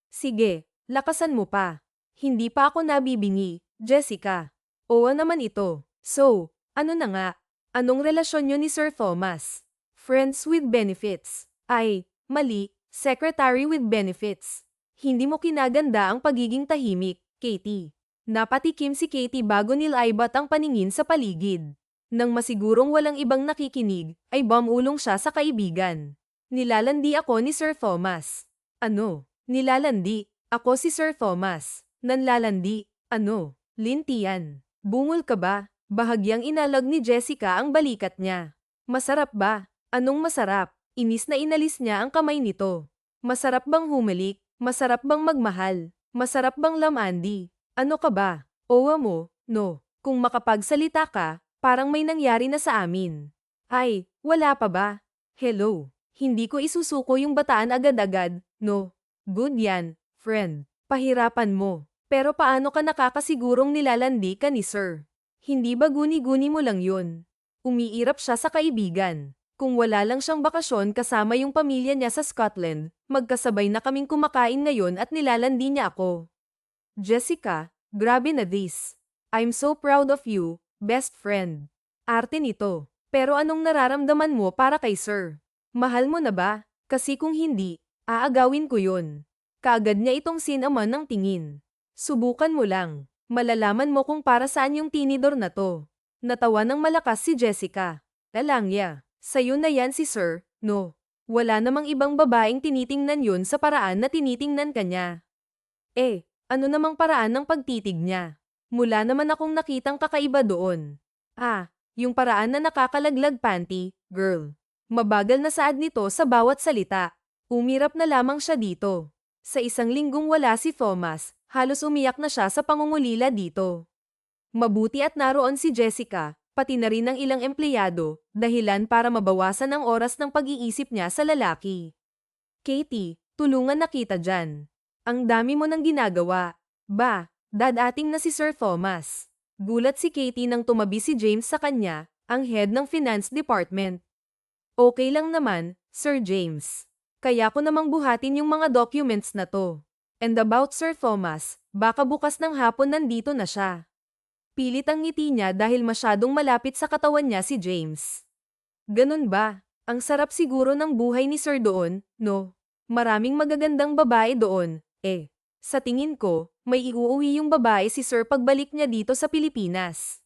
Sige, lakasan mo pa. Hindi pa ako nabibingi, Jessica. Oo naman ito. So, ano na nga? Anong relasyon nyo ni Sir Thomas? Friends with benefits. Ay, mali, secretary with benefits. Hindi mo kinaganda ang pagiging tahimik, Katie. Napatikim si Katie bago nilaibat ang paningin sa paligid. Nang masigurong walang ibang nakikinig, ay bumulong siya sa kaibigan. Nilalandi ako ni Sir Thomas. Ano? Nilalandi? Ako si Sir Thomas. Nanlalandi? Ano? Lintian. Bungol ka ba? Bahagyang inalag ni Jessica ang balikat niya. Masarap ba? Anong masarap? Inis na inalis niya ang kamay nito. Masarap bang humalik? Masarap bang magmahal? Masarap bang lamandi? Ano ka ba? Owa mo, no. Kung makapagsalita ka, parang may nangyari na sa amin. Ay, wala pa ba? Hello. Hindi ko isusuko yung bataan agad-agad, no. Good yan, friend. Pahirapan mo. Pero paano ka nakakasigurong nilalandi ka ni Sir? Hindi ba guni-guni mo lang yun? Umiirap siya sa kaibigan. Kung wala lang siyang bakasyon kasama yung pamilya niya sa Scotland, magkasabay na kaming kumakain ngayon at nilalandi niya ako. Jessica, grabe na this. I'm so proud of you, best friend. Arte nito. Pero anong nararamdaman mo para kay Sir? Mahal mo na ba? Kasi kung hindi, aagawin ko yun. Kaagad niya itong sinaman ng tingin. Subukan mo lang. Malalaman mo kung para saan yung tinidor na to. Natawa ng malakas si Jessica. Lalangya. Sa'yo na yan si Sir, no. Wala namang ibang babaeng tinitingnan yun sa paraan na tinitingnan ka niya. Ano namang paraan ng pagtitig niya? Mula naman akong nakitang kakaiba doon. Yung paraan na nakakalaglag panty, girl. Mabagal na saad nito sa bawat salita. Umirap na lamang siya dito. Sa isang linggong wala si Thomas, halos umiyak na siya sa pangungulila dito. Mabuti at naroon si Jessica, pati na rin ang ilang empleyado, dahilan para mabawasan ang oras ng pag-iisip niya sa lalaki. Katie, tulungan na kita dyan. Ang dami mo nang ginagawa. Dadating na si Sir Thomas. Gulat si Katie nang tumabi si James sa kanya, ang head ng finance department. Okay lang naman, Sir James. Kaya ko namang buhatin yung mga documents na to. And about Sir Thomas, baka bukas ng hapon nandito na siya. Pilit ang ngiti niya dahil masyadong malapit sa katawan niya si James. Ganun ba? Ang sarap siguro ng buhay ni Sir doon, no? Maraming magagandang babae doon, Sa tingin ko, may iuuwi yung babae si Sir pagbalik niya dito sa Pilipinas.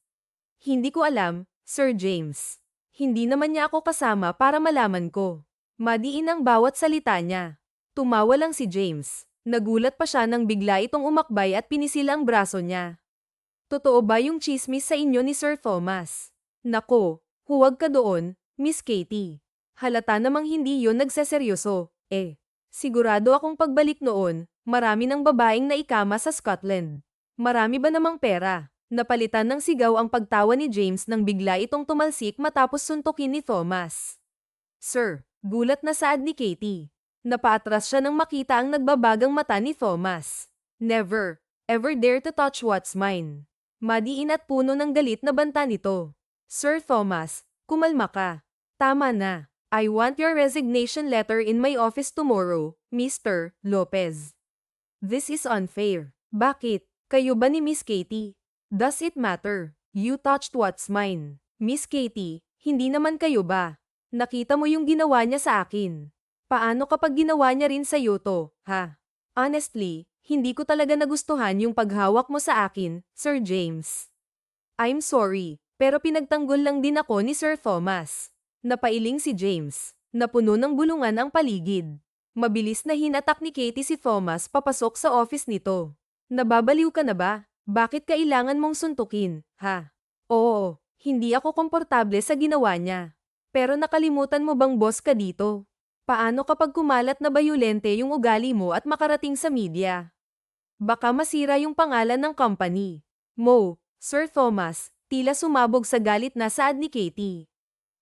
Hindi ko alam, Sir James. Hindi naman niya ako kasama para malaman ko. Madiin ang bawat salita niya. Tumawa lang si James. Nagulat pa siya nang bigla itong umakbay at pinisil ang braso niya. Totoo ba yung chismis sa inyo ni Sir Thomas? Nako, huwag ka doon, Miss Katie. Halata namang hindi yon nagseseryoso, Sigurado akong pagbalik noon, marami ng babaeng naikama sa Scotland. Marami ba namang pera? Napalitan ng sigaw ang pagtawa ni James nang bigla itong tumalsik matapos suntukin ni Thomas. Sir, gulat na saad ni Katie. Napaatras siya nang makita ang nagbabagang mata ni Thomas. Never, ever dare to touch what's mine. Madiin at puno ng galit na banta nito. Sir Thomas, kumalma ka. Tama na. I want your resignation letter in my office tomorrow, Mr. Lopez. This is unfair. Bakit? Kayo ba ni Miss Katie? Does it matter? You touched what's mine. Miss Katie, hindi naman kayo ba? Nakita mo yung ginawa niya sa akin. Paano kapag ginawa niya rin sa'yo to, ha? Honestly, hindi ko talaga nagustuhan yung paghawak mo sa akin, Sir James. I'm sorry, pero pinagtanggol lang din ako ni Sir Thomas. Napailing si James. Napuno ng bulungan ang paligid. Mabilis na hinatak ni Katie si Thomas papasok sa office nito. Nababaliw ka na ba? Bakit kailangan mong suntukin, ha? Oo, hindi ako komportable sa ginawa niya. Pero nakalimutan mo bang boss ka dito? Paano kapag kumalat na bayolente yung ugali mo at makarating sa media? Baka masira yung pangalan ng company. Sir Thomas, tila sumabog sa galit na saad ni Katie.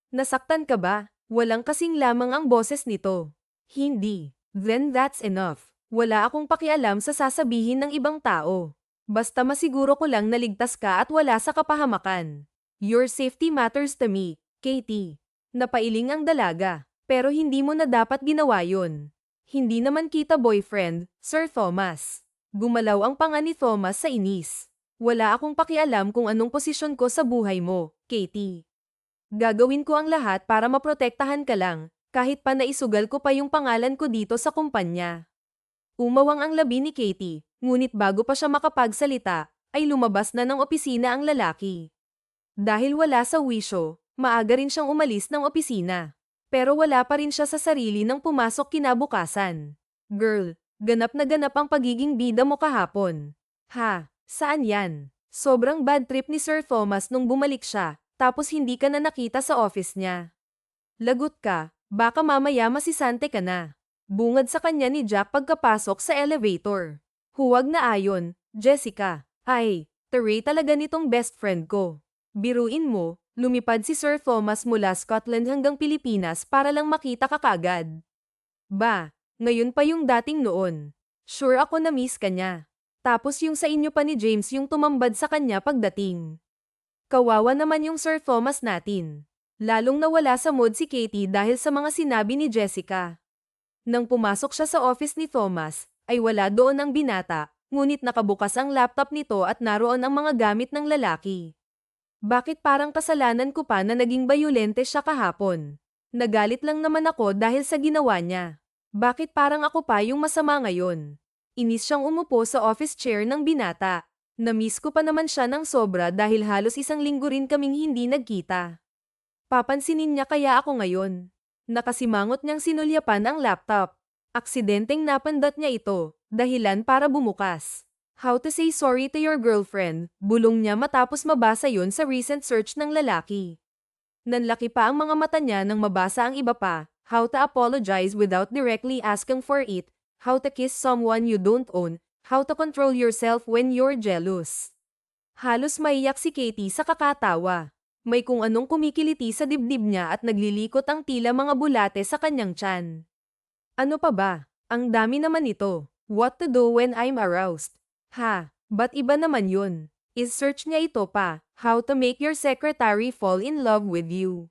Nasaktan ka ba? Walang kasing lamang ang boses nito. Hindi. Then that's enough. Wala akong pakialam sa sasabihin ng ibang tao. Basta masiguro ko lang naligtas ka at wala sa kapahamakan. Your safety matters to me, Katie. Napailing ang dalaga. Pero hindi mo na dapat ginawa yun. Hindi naman kita boyfriend, Sir Thomas. Gumalaw ang panga ni Thomas sa inis. Wala akong pakialam kung anong posisyon ko sa buhay mo, Katie. Gagawin ko ang lahat para maprotektahan ka lang, kahit pa naisugal ko pa yung pangalan ko dito sa kumpanya. Umawang ang labi ni Katie, ngunit bago pa siya makapagsalita, ay lumabas na ng opisina ang lalaki. Dahil wala sa wisyo, maaga rin siyang umalis ng opisina. Pero wala pa rin siya sa sarili nang pumasok kinabukasan. Girl, ganap na ganap ang pagiging bida mo kahapon. Ha, saan yan? Sobrang bad trip ni Sir Thomas nung bumalik siya, tapos hindi ka na nakita sa office niya. Lagot ka, baka mamaya masisante ka na. Bungad sa kanya ni Jack pagkapasok sa elevator. Huwag na ayon, Jessica. Ay, taray talaga nitong best friend ko. Biruin mo, lumipad si Sir Thomas mula Scotland hanggang Pilipinas para lang makita ka kagad. Ba, ngayon pa yung dating noon. Sure ako na miss ka niya. Tapos yung sa inyo pa ni James yung tumambad sa kanya pagdating. Kawawa naman yung Sir Thomas natin. Lalong nawala sa mood si Katie dahil sa mga sinabi ni Jessica. Nang pumasok siya sa office ni Thomas, ay wala doon ang binata, ngunit nakabukas ang laptop nito at naroon ang mga gamit ng lalaki. Bakit parang kasalanan ko pa na naging bayolente siya kahapon? Nagalit lang naman ako dahil sa ginawa niya. Bakit parang ako pa yung masama ngayon? Inis siyang umupo sa office chair ng binata. Na-miss ko pa naman siya ng sobra dahil halos isang linggo rin kaming hindi nagkita. Papansinin niya kaya ako ngayon. Nakasimangot niyang sinulyapan ang laptop. Aksidenteng napindot niya ito, dahilan para bumukas. How to say sorry to your girlfriend, bulong niya matapos mabasa yon sa recent search ng lalaki. Nanlaki pa ang mga mata niya nang mabasa ang iba pa, how to apologize without directly asking for it, how to kiss someone you don't own, how to control yourself when you're jealous. Halos maiyak si Katie sa kakatawa. May kung anong kumikiliti sa dibdib niya at naglilikot ang tila mga bulate sa kanyang tiyan. Ano pa ba? Ang dami naman ito. What to do when I'm aroused? Ha, ba't iba naman yun? Is-search niya ito pa, how to make your secretary fall in love with you.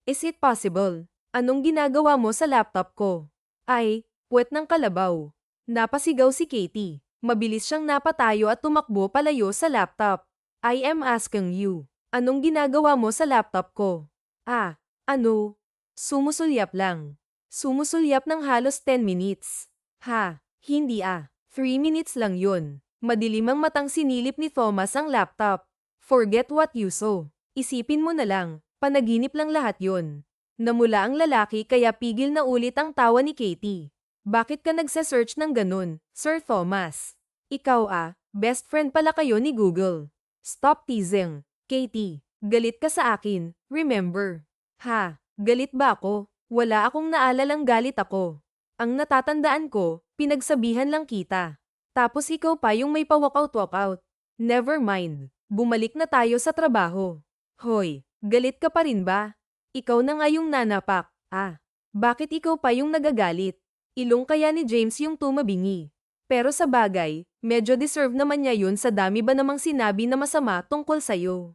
Is it possible? Anong ginagawa mo sa laptop ko? Ay, puwet ng kalabaw. Napasigaw si Katie. Mabilis siyang napatayo at tumakbo palayo sa laptop. I am asking you. Anong ginagawa mo sa laptop ko? Ah, ano? Sumusulyap lang. Sumusulyap ng halos 10 minutes. Ha, hindi 3 minutes lang yun. Madilim ang matang sinilip ni Thomas ang laptop. Forget what you saw. Isipin mo na lang, panaginip lang lahat yun. Namula ang lalaki kaya pigil na ulit ang tawa ni Katie. Bakit ka nagse-search ng ganun, Sir Thomas? Ikaw best friend pala kayo ni Google. Stop teasing, Katie. Galit ka sa akin, remember? Ha, galit ba ako? Wala akong naalalang galit ako. Ang natatandaan ko, pinagsabihan lang kita. Tapos ikaw pa yung may pa-walkout-walkout. Never mind, bumalik na tayo sa trabaho. Hoy, galit ka pa rin ba? Ikaw na nga yung nanapak. Bakit ikaw pa yung nagagalit? Ilong kaya ni James yung tumabingi. Pero sa bagay, medyo deserve naman niya yun sa dami ba namang sinabi na masama tungkol sa'yo.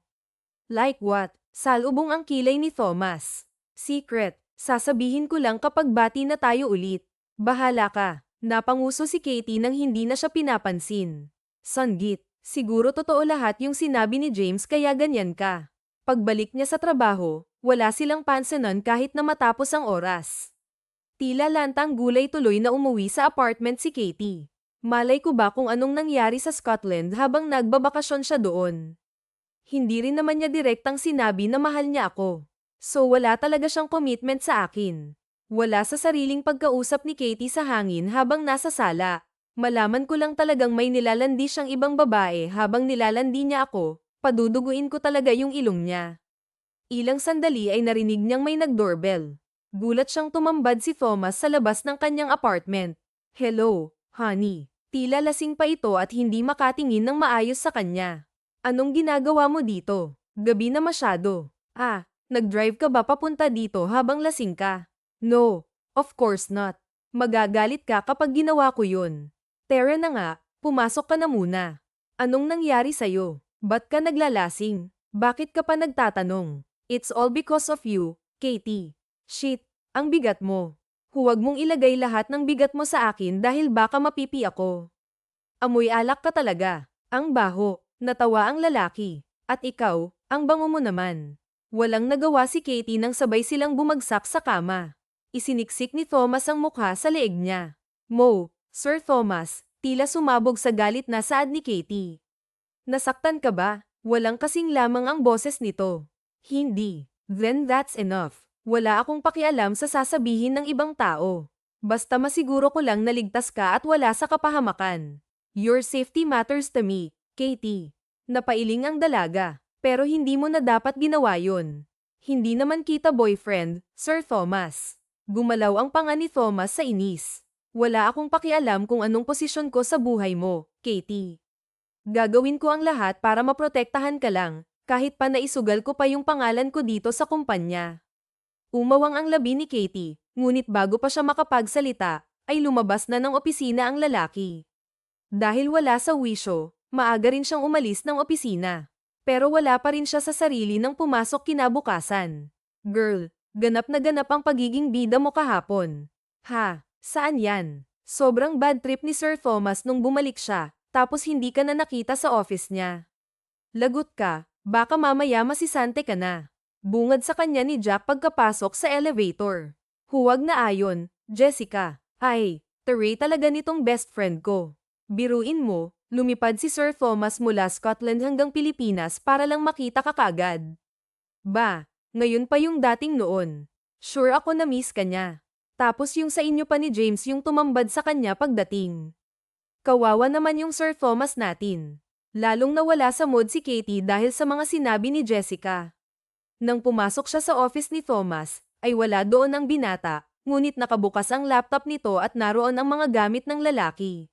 Like what? Salubong ang kilay ni Thomas. Secret, sasabihin ko lang kapag bati na tayo ulit. Bahala ka. Napanguso si Katie nang hindi na siya pinapansin. Sanggit, siguro totoo lahat yung sinabi ni James kaya ganyan ka. Pagbalik niya sa trabaho, wala silang pansanan kahit na matapos ang oras. Tila lantang gulay tuloy na umuwi sa apartment si Katie. Malay ko ba kung anong nangyari sa Scotland habang nagbabakasyon siya doon. Hindi rin naman niya direktang sinabi na mahal niya ako. So wala talaga siyang commitment sa akin. Wala sa sariling pagkausap ni Katie sa hangin habang nasa sala. Malaman ko lang talagang may nilalandi siyang ibang babae habang nilalandi niya ako, paduduguin ko talaga yung ilong niya. Ilang sandali ay narinig niyang may nag-doorbell. Gulat siyang tumambad si Thomas sa labas ng kanyang apartment. Hello, honey. Tila lasing pa ito at hindi makatingin ng maayos sa kanya. Anong ginagawa mo dito? Gabi na masyado. Nag-drive ka ba papunta dito habang lasing ka? No, of course not. Magagalit ka kapag ginawa ko yun. Tara na nga, pumasok ka na muna. Anong nangyari sa'yo? Ba't ka naglalasing? Bakit ka pa nagtatanong? It's all because of you, Katie. Shit, ang bigat mo. Huwag mong ilagay lahat ng bigat mo sa akin dahil baka mapipi ako. Amoy alak ka talaga. Ang baho. Natawa ang lalaki. At ikaw, ang bango mo naman. Walang nagawa si Katie nang sabay silang bumagsak sa kama. Isiniksik ni Thomas ang mukha sa leeg niya. Mo, Sir Thomas, tila sumabog sa galit na saad ni Katie. Nasaktan ka ba? Walang kasing lamang ang boses nito. Hindi. Then that's enough. Wala akong pakialam sa sasabihin ng ibang tao. Basta masiguro ko lang naligtas ka at wala sa kapahamakan. Your safety matters to me, Katie. Napailing ang dalaga. Pero hindi mo na dapat ginawa yun. Hindi naman kita boyfriend, Sir Thomas. Gumalaw ang panga ni Thomas sa inis. Wala akong pakialam kung anong posisyon ko sa buhay mo, Katie. Gagawin ko ang lahat para maprotektahan ka lang, kahit pa naisugal ko pa yung pangalan ko dito sa kumpanya. Umawang ang labi ni Katie, ngunit bago pa siya makapagsalita, ay lumabas na ng opisina ang lalaki. Dahil wala sa wisyo, maaga rin siyang umalis ng opisina. Pero wala pa rin siya sa sarili nang pumasok kinabukasan. Girl, ganap na ganap ang pagiging bida mo kahapon. Ha, saan yan? Sobrang bad trip ni Sir Thomas nung bumalik siya, tapos hindi ka na nakita sa office niya. Lagot ka, baka mamaya masisante ka na. Bungad sa kanya ni Jack pagkapasok sa elevator. Huwag na ayon, Jessica. Ay, taray talaga nitong best friend ko. Biruin mo, lumipad si Sir Thomas mula Scotland hanggang Pilipinas para lang makita ka kagad. Ba, ngayon pa yung dating noon. Sure ako na miss ka niya. Tapos yung sa inyo pa ni James yung tumambad sa kanya pagdating. Kawawa naman yung Sir Thomas natin. Lalong nawala sa mood si Katie dahil sa mga sinabi ni Jessica. Nang pumasok siya sa office ni Thomas, ay wala doon ang binata, ngunit nakabukas ang laptop nito at naroon ang mga gamit ng lalaki.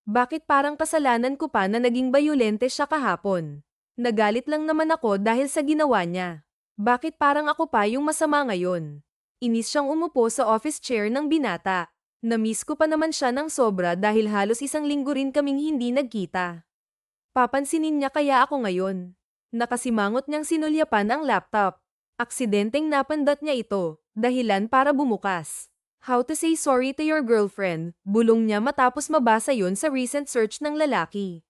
Bakit parang kasalanan ko pa na naging bayolente siya kahapon? Nagalit lang naman ako dahil sa ginawa niya. Bakit parang ako pa yung masama ngayon? Inis siyang umupo sa office chair ng binata. Namiss ko pa naman siya ng sobra dahil halos isang linggo rin kaming hindi nagkita. Papansinin niya kaya ako ngayon. Nakasimangot niyang sinulyapan ang laptop. Aksidenteng napandat niya ito, dahilan para bumukas. How to say sorry to your girlfriend, bulong niya matapos mabasa yon sa recent search ng lalaki.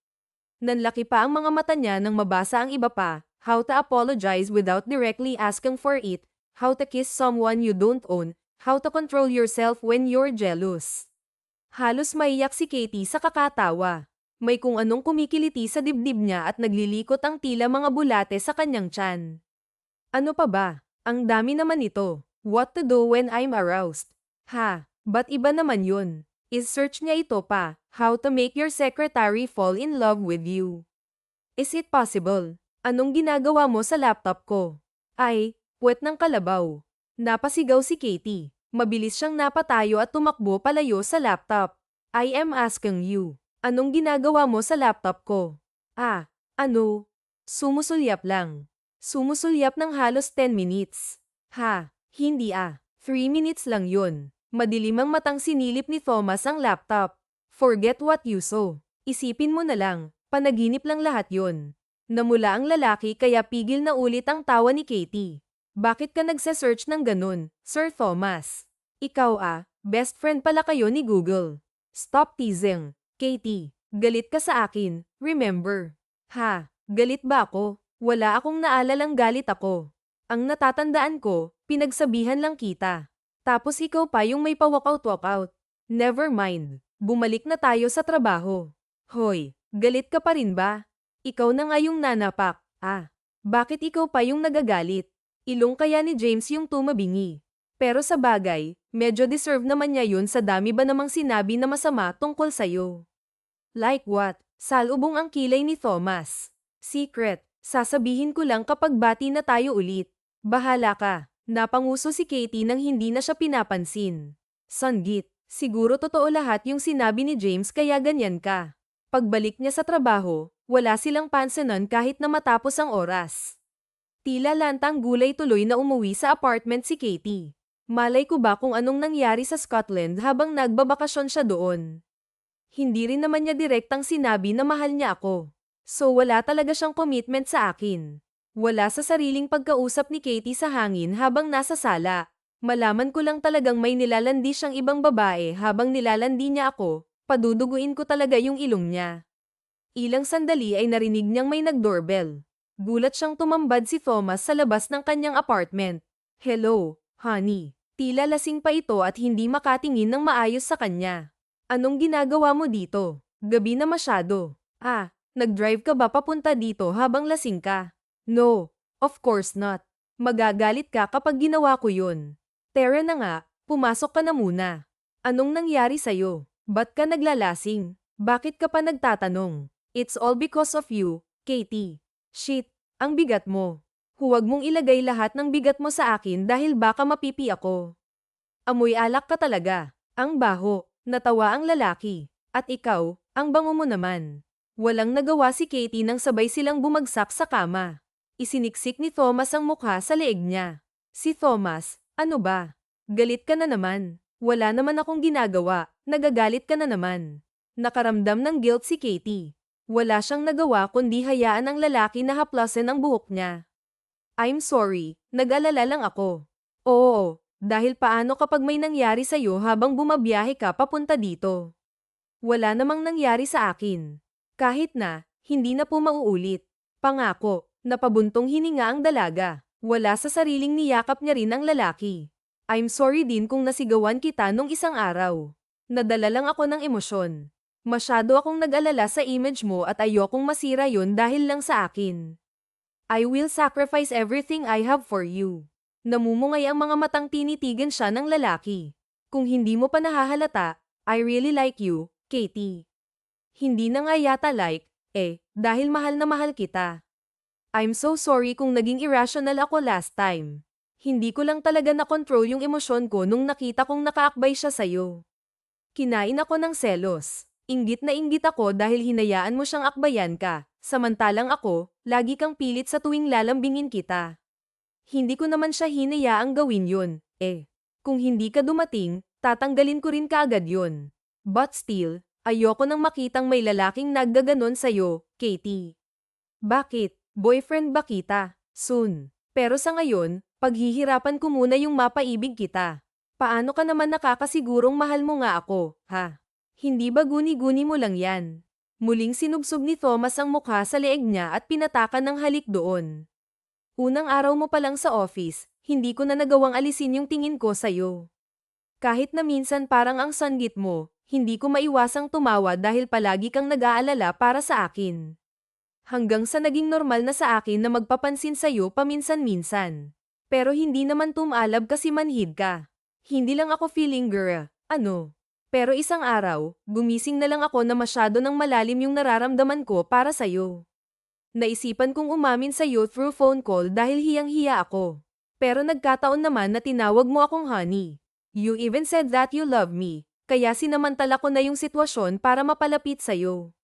Nanlaki pa ang mga mata niya nang mabasa ang iba pa, how to apologize without directly asking for it, how to kiss someone you don't own, how to control yourself when you're jealous. Halos maiyak si Katie sa kakatawa. May kung anong kumikiliti sa dibdib niya at naglilikot ang tila mga bulate sa kanyang tiyan. Ano pa ba? Ang dami naman ito. What to do when I'm aroused? Ha, ba't iba naman yun? Is-search niya ito pa, how to make your secretary fall in love with you. Is it possible? Anong ginagawa mo sa laptop ko? Ay, puwet ng kalabaw. Napasigaw si Katie. Mabilis siyang napatayo at tumakbo palayo sa laptop. I am asking you, anong ginagawa mo sa laptop ko? Ah, ano? Sumusulyap lang. Sumusulyap ng halos 10 minutes. Ha, hindi 3 minutes lang yun. Madilim ang matang sinilip ni Thomas ang laptop. Forget what you saw. Isipin mo na lang, panaginip lang lahat yun. Namula ang lalaki kaya pigil na ulit ang tawa ni Katie. Bakit ka nagse-search ng ganun, Sir Thomas? Ikaw best friend pala kayo ni Google. Stop teasing, Katie. Galit ka sa akin, remember? Ha, galit ba ako? Wala akong naalalang galit ako. Ang natatandaan ko, pinagsabihan lang kita. Tapos ikaw pa yung may pa-walkout-walkout. Never mind. Bumalik na tayo sa trabaho. Hoy, galit ka pa rin ba? Ikaw na nga yung nanapak. Bakit ikaw pa yung nagagalit? Ilong kaya ni James yung tumabingi. Pero sa bagay, medyo deserve naman niya yun sa dami ba namang sinabi na masama tungkol sa'yo. Like what? Salubong ang kilay ni Thomas. Secret, sasabihin ko lang kapag bati na tayo ulit. Bahala ka. Napanguso si Katie nang hindi na siya pinapansin. Sanggit, siguro totoo lahat yung sinabi ni James kaya ganyan ka. Pagbalik niya sa trabaho, wala silang pansanan kahit na matapos ang oras. Tila lantang gulay tuloy na umuwi sa apartment si Katie. Malay ko ba kung anong nangyari sa Scotland habang nagbabakasyon siya doon. Hindi rin naman niya direktang sinabi na mahal niya ako. So wala talaga siyang commitment sa akin. Wala sa sariling pagkausap ni Katie sa hangin habang nasa sala. Malaman ko lang talagang may nilalandi siyang ibang babae habang nilalandi niya ako, paduduguin ko talaga yung ilong niya. Ilang sandali ay narinig niyang may nag-doorbell. Gulat siyang tumambad si Thomas sa labas ng kanyang apartment. Hello, honey. Tila lasing pa ito at hindi makatingin ng maayos sa kanya. Anong ginagawa mo dito? Gabi na masyado. Nag-drive ka ba papunta dito habang lasing ka? No, of course not. Magagalit ka kapag ginawa ko yun. Tara na nga, pumasok ka na muna. Anong nangyari sa'yo? Ba't ka naglalasing? Bakit ka pa nagtatanong? It's all because of you, Katie. Shit, ang bigat mo. Huwag mong ilagay lahat ng bigat mo sa akin dahil baka mapipi ako. Amoy alak ka talaga. Ang baho. Natawa ang lalaki. At ikaw, ang bango mo naman. Walang nagawa si Katie nang sabay silang bumagsak sa kama. Isiniksik ni Thomas ang mukha sa leeg niya. Si Thomas, ano ba? Galit ka na naman. Wala naman akong ginagawa. Nagagalit ka na naman. Nakaramdam ng guilt si Katie. Wala siyang nagawa kundi hayaan ang lalaki na haplasin ang buhok niya. I'm sorry, nag-alala lang ako. Oo, dahil paano kapag may nangyari sa'yo habang bumabiyahe ka papunta dito? Wala namang nangyari sa akin. Kahit na, hindi na po mauulit. Pangako, napabuntong hininga ang dalaga. Wala sa sariling niyakap niya rin ang lalaki. I'm sorry din kung nasigawan kita nung isang araw. Nadala lang ako ng emosyon. Masyado akong nag-alala sa image mo at ayokong masira yon dahil lang sa akin. I will sacrifice everything I have for you. Namumungay ang mga matang tinitigan siya ng lalaki. Kung hindi mo pa nahahalata, I really like you, Katie. Hindi na nga yata like, dahil mahal na mahal kita. I'm so sorry kung naging irrational ako last time. Hindi ko lang talaga na-control yung emosyon ko nung nakita kong nakaakbay siya sa'yo. Kinain ako ng selos. Inggit na inggit ako dahil hinayaan mo siyang akbayan ka. Samantalang ako, lagi kang pilit sa tuwing lalambingin kita. Hindi ko naman siya hinayaang gawin yun, Kung hindi ka dumating, tatanggalin ko rin kaagad yun. But still, ayoko nang makitang may lalaking naggaganon sa'yo, Katie. Bakit? Boyfriend ba kita? Soon. Pero sa ngayon, paghihirapan ko muna yung mapaibig kita. Paano ka naman nakakasigurong mahal mo nga ako, ha? Hindi ba guni-guni mo lang yan? Muling sinubsob ni Thomas ang mukha sa leeg niya at pinatakan ng halik doon. Unang araw mo pa lang sa office, hindi ko na nagawang alisin yung tingin ko sa'yo. Kahit na minsan parang ang sanggit mo, hindi ko maiwasang tumawa dahil palagi kang nag-aalala para sa akin. Hanggang sa naging normal na sa akin na magpapansin sa'yo paminsan-minsan. Pero hindi naman tumalab kasi manhid ka. Hindi lang ako feeling girl, ano? Pero isang araw, gumising na lang ako na masyado ng malalim yung nararamdaman ko para sa'yo. Naisipan kong umamin sa'yo through phone call dahil hiyang-hiya ako. Pero nagkataon naman na tinawag mo akong honey. You even said that you love me, kaya sinamantala ko na yung sitwasyon para mapalapit sa'yo.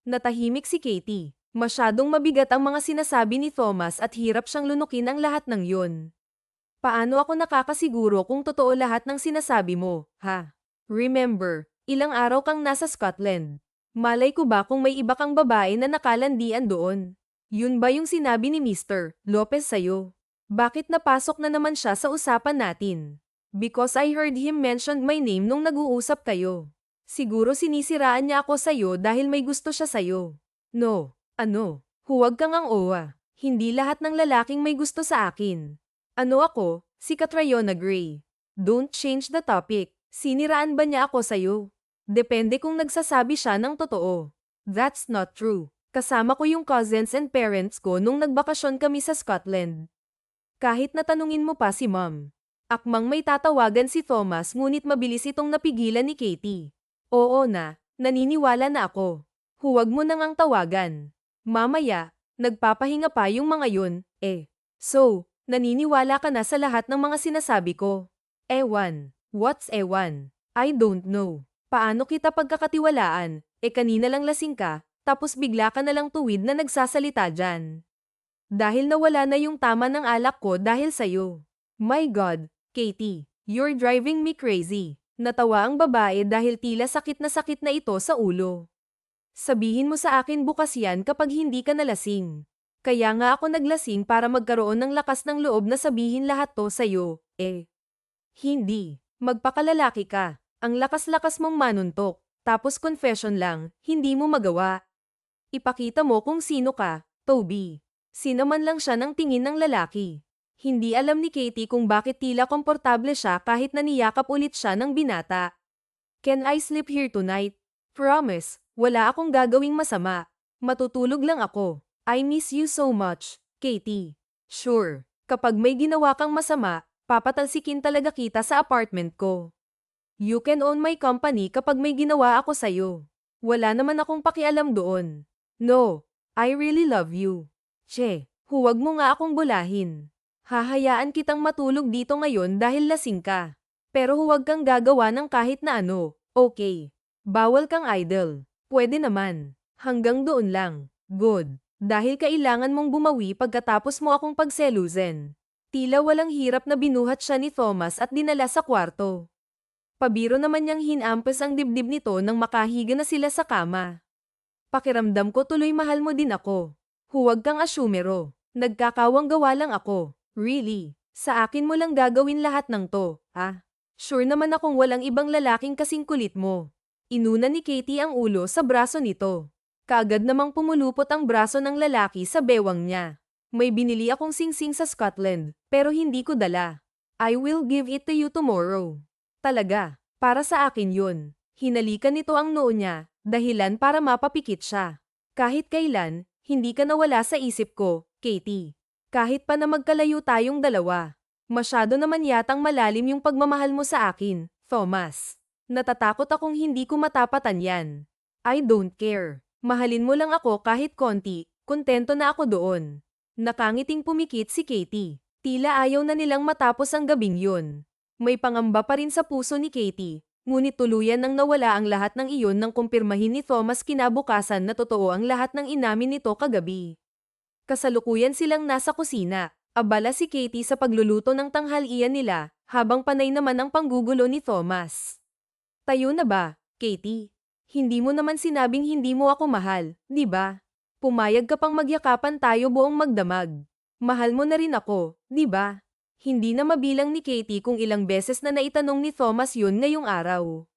Natahimik si Katie. Masyadong mabigat ang mga sinasabi ni Thomas at hirap siyang lunukin ang lahat ng yun. Paano ako nakakasiguro kung totoo lahat ng sinasabi mo, ha? Remember, ilang araw kang nasa Scotland. Malay ko ba kung may iba kang babae na nakalandian doon? Yun ba yung sinabi ni Mr. Lopez sa'yo? Bakit napasok na naman siya sa usapan natin? Because I heard him mention my name nung nag-uusap kayo. Siguro sinisiraan niya ako sa'yo dahil may gusto siya sa'yo. No, ano? Huwag kang ang owa. Hindi lahat ng lalaking may gusto sa akin. Ano ako? Si Catriona Gray. Don't change the topic. Siniraan ba niya ako sa'yo? Depende kung nagsasabi siya ng totoo. That's not true. Kasama ko yung cousins and parents ko nung nagbakasyon kami sa Scotland. Kahit natanungin mo pa si Mom. Akmang may tatawagan si Thomas ngunit mabilis itong napigilan ni Katie. Oo na, naniniwala na ako. Huwag mo nang ang tawagan. Mamaya, nagpapahinga pa yung mga yun, So, naniniwala ka na sa lahat ng mga sinasabi ko. Ewan. What's ewan? I don't know. Paano kita pagkakatiwalaan? Kanina lang lasing ka, tapos bigla ka na lang tuwid na nagsasalita dyan. Dahil nawala na yung tama ng alak ko dahil sa'yo. My God, Katie, you're driving me crazy. Natawa ang babae dahil tila sakit na ito sa ulo. Sabihin mo sa akin bukas yan kapag hindi ka nalasing. Kaya nga ako naglasing para magkaroon ng lakas ng loob na sabihin lahat to sa'yo, Hindi. Magpakalalaki ka. Ang lakas-lakas mong manuntok. Tapos confession lang, hindi mo magawa. Ipakita mo kung sino ka, Toby. Sinaman lang siya ng tingin ng lalaki. Hindi alam ni Katie kung bakit tila komportable siya kahit naniyakap ulit siya ng binata. Can I sleep here tonight? Promise, wala akong gagawing masama. Matutulog lang ako. I miss you so much, Katie. Sure, kapag may ginawa kang masama, papatalsikin talaga kita sa apartment ko. You can own my company kapag may ginawa ako sa'yo. Wala naman akong pakialam doon. No, I really love you. Che, huwag mo nga akong bulahin. Hahayaan kitang matulog dito ngayon dahil lasing ka. Pero huwag kang gagawa ng kahit na ano, okay? Bawal kang idle. Pwede naman. Hanggang doon lang. Good. Dahil kailangan mong bumawi pagkatapos mo akong pagselusin. Tila walang hirap na binuhat siya ni Thomas at dinala sa kwarto. Pabiro naman niyang hinampas ang dibdib nito nang makahiga na sila sa kama. Pakiramdam ko tuloy mahal mo din ako. Huwag kang asyumero. Nagkakawang gawa lang ako. Really? Sa akin mo lang gagawin lahat ng to, ha? Sure naman akong walang ibang lalaking kasing kulit mo. Inuna ni Katie ang ulo sa braso nito. Kaagad namang pumulupot ang braso ng lalaki sa bewang niya. May binili akong singsing sa Scotland, pero hindi ko dala. I will give it to you tomorrow. Talaga, para sa akin yun. Hinalikan nito ang noo niya, dahilan para mapapikit siya. Kahit kailan, hindi ka nawala sa isip ko, Katie. Kahit pa na magkalayo tayong dalawa. Masyado naman yatang malalim yung pagmamahal mo sa akin, Thomas. Natatakot akong hindi ko matapatan yan. I don't care. Mahalin mo lang ako kahit konti, kontento na ako doon. Nakangiting pumikit si Katie. Tila ayaw na nilang matapos ang gabing yun. May pangamba pa rin sa puso ni Katie, ngunit tuluyan nang nawala ang lahat ng iyon nang kumpirmahin ni Thomas kinabukasan na totoo ang lahat ng inamin nito kagabi. Kasalukuyan silang nasa kusina. Abala si Katie sa pagluluto ng tanghalian nila, habang panay naman ang panggugulo ni Thomas. Tayo na ba, Katie? Hindi mo naman sinabing hindi mo ako mahal, di ba? Pumayag ka pang magyakapan tayo buong magdamag. Mahal mo na rin ako, di ba? Hindi na mabilang ni Katie kung ilang beses na naitanong ni Thomas yun ngayong araw.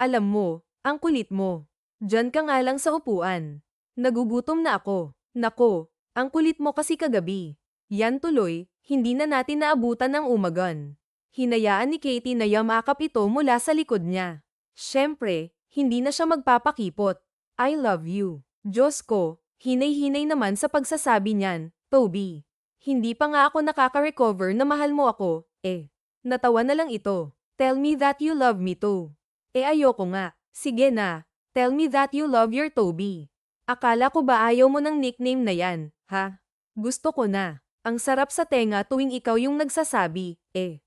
Alam mo, ang kulit mo. Diyan ka nga lang sa upuan. Nagugutom na ako. Nako, ang kulit mo kasi kagabi. Yan tuloy, hindi na natin naabutan ng umagan. Hinayaan ni Katie na yamakap ito mula sa likod niya. Siyempre, hindi na siya magpapakipot. I love you. Diyos ko, hinay-hinay naman sa pagsasabi niyan, Toby. Hindi pa nga ako nakaka-recover na mahal mo ako, eh. Natawa na lang ito. Tell me that you love me too. Ayoko nga. Sige na. Tell me that you love your Toby. Akala ko ba ayaw mo ng nickname na yan, ha? Gusto ko na. Ang sarap sa tenga tuwing ikaw yung nagsasabi, eh.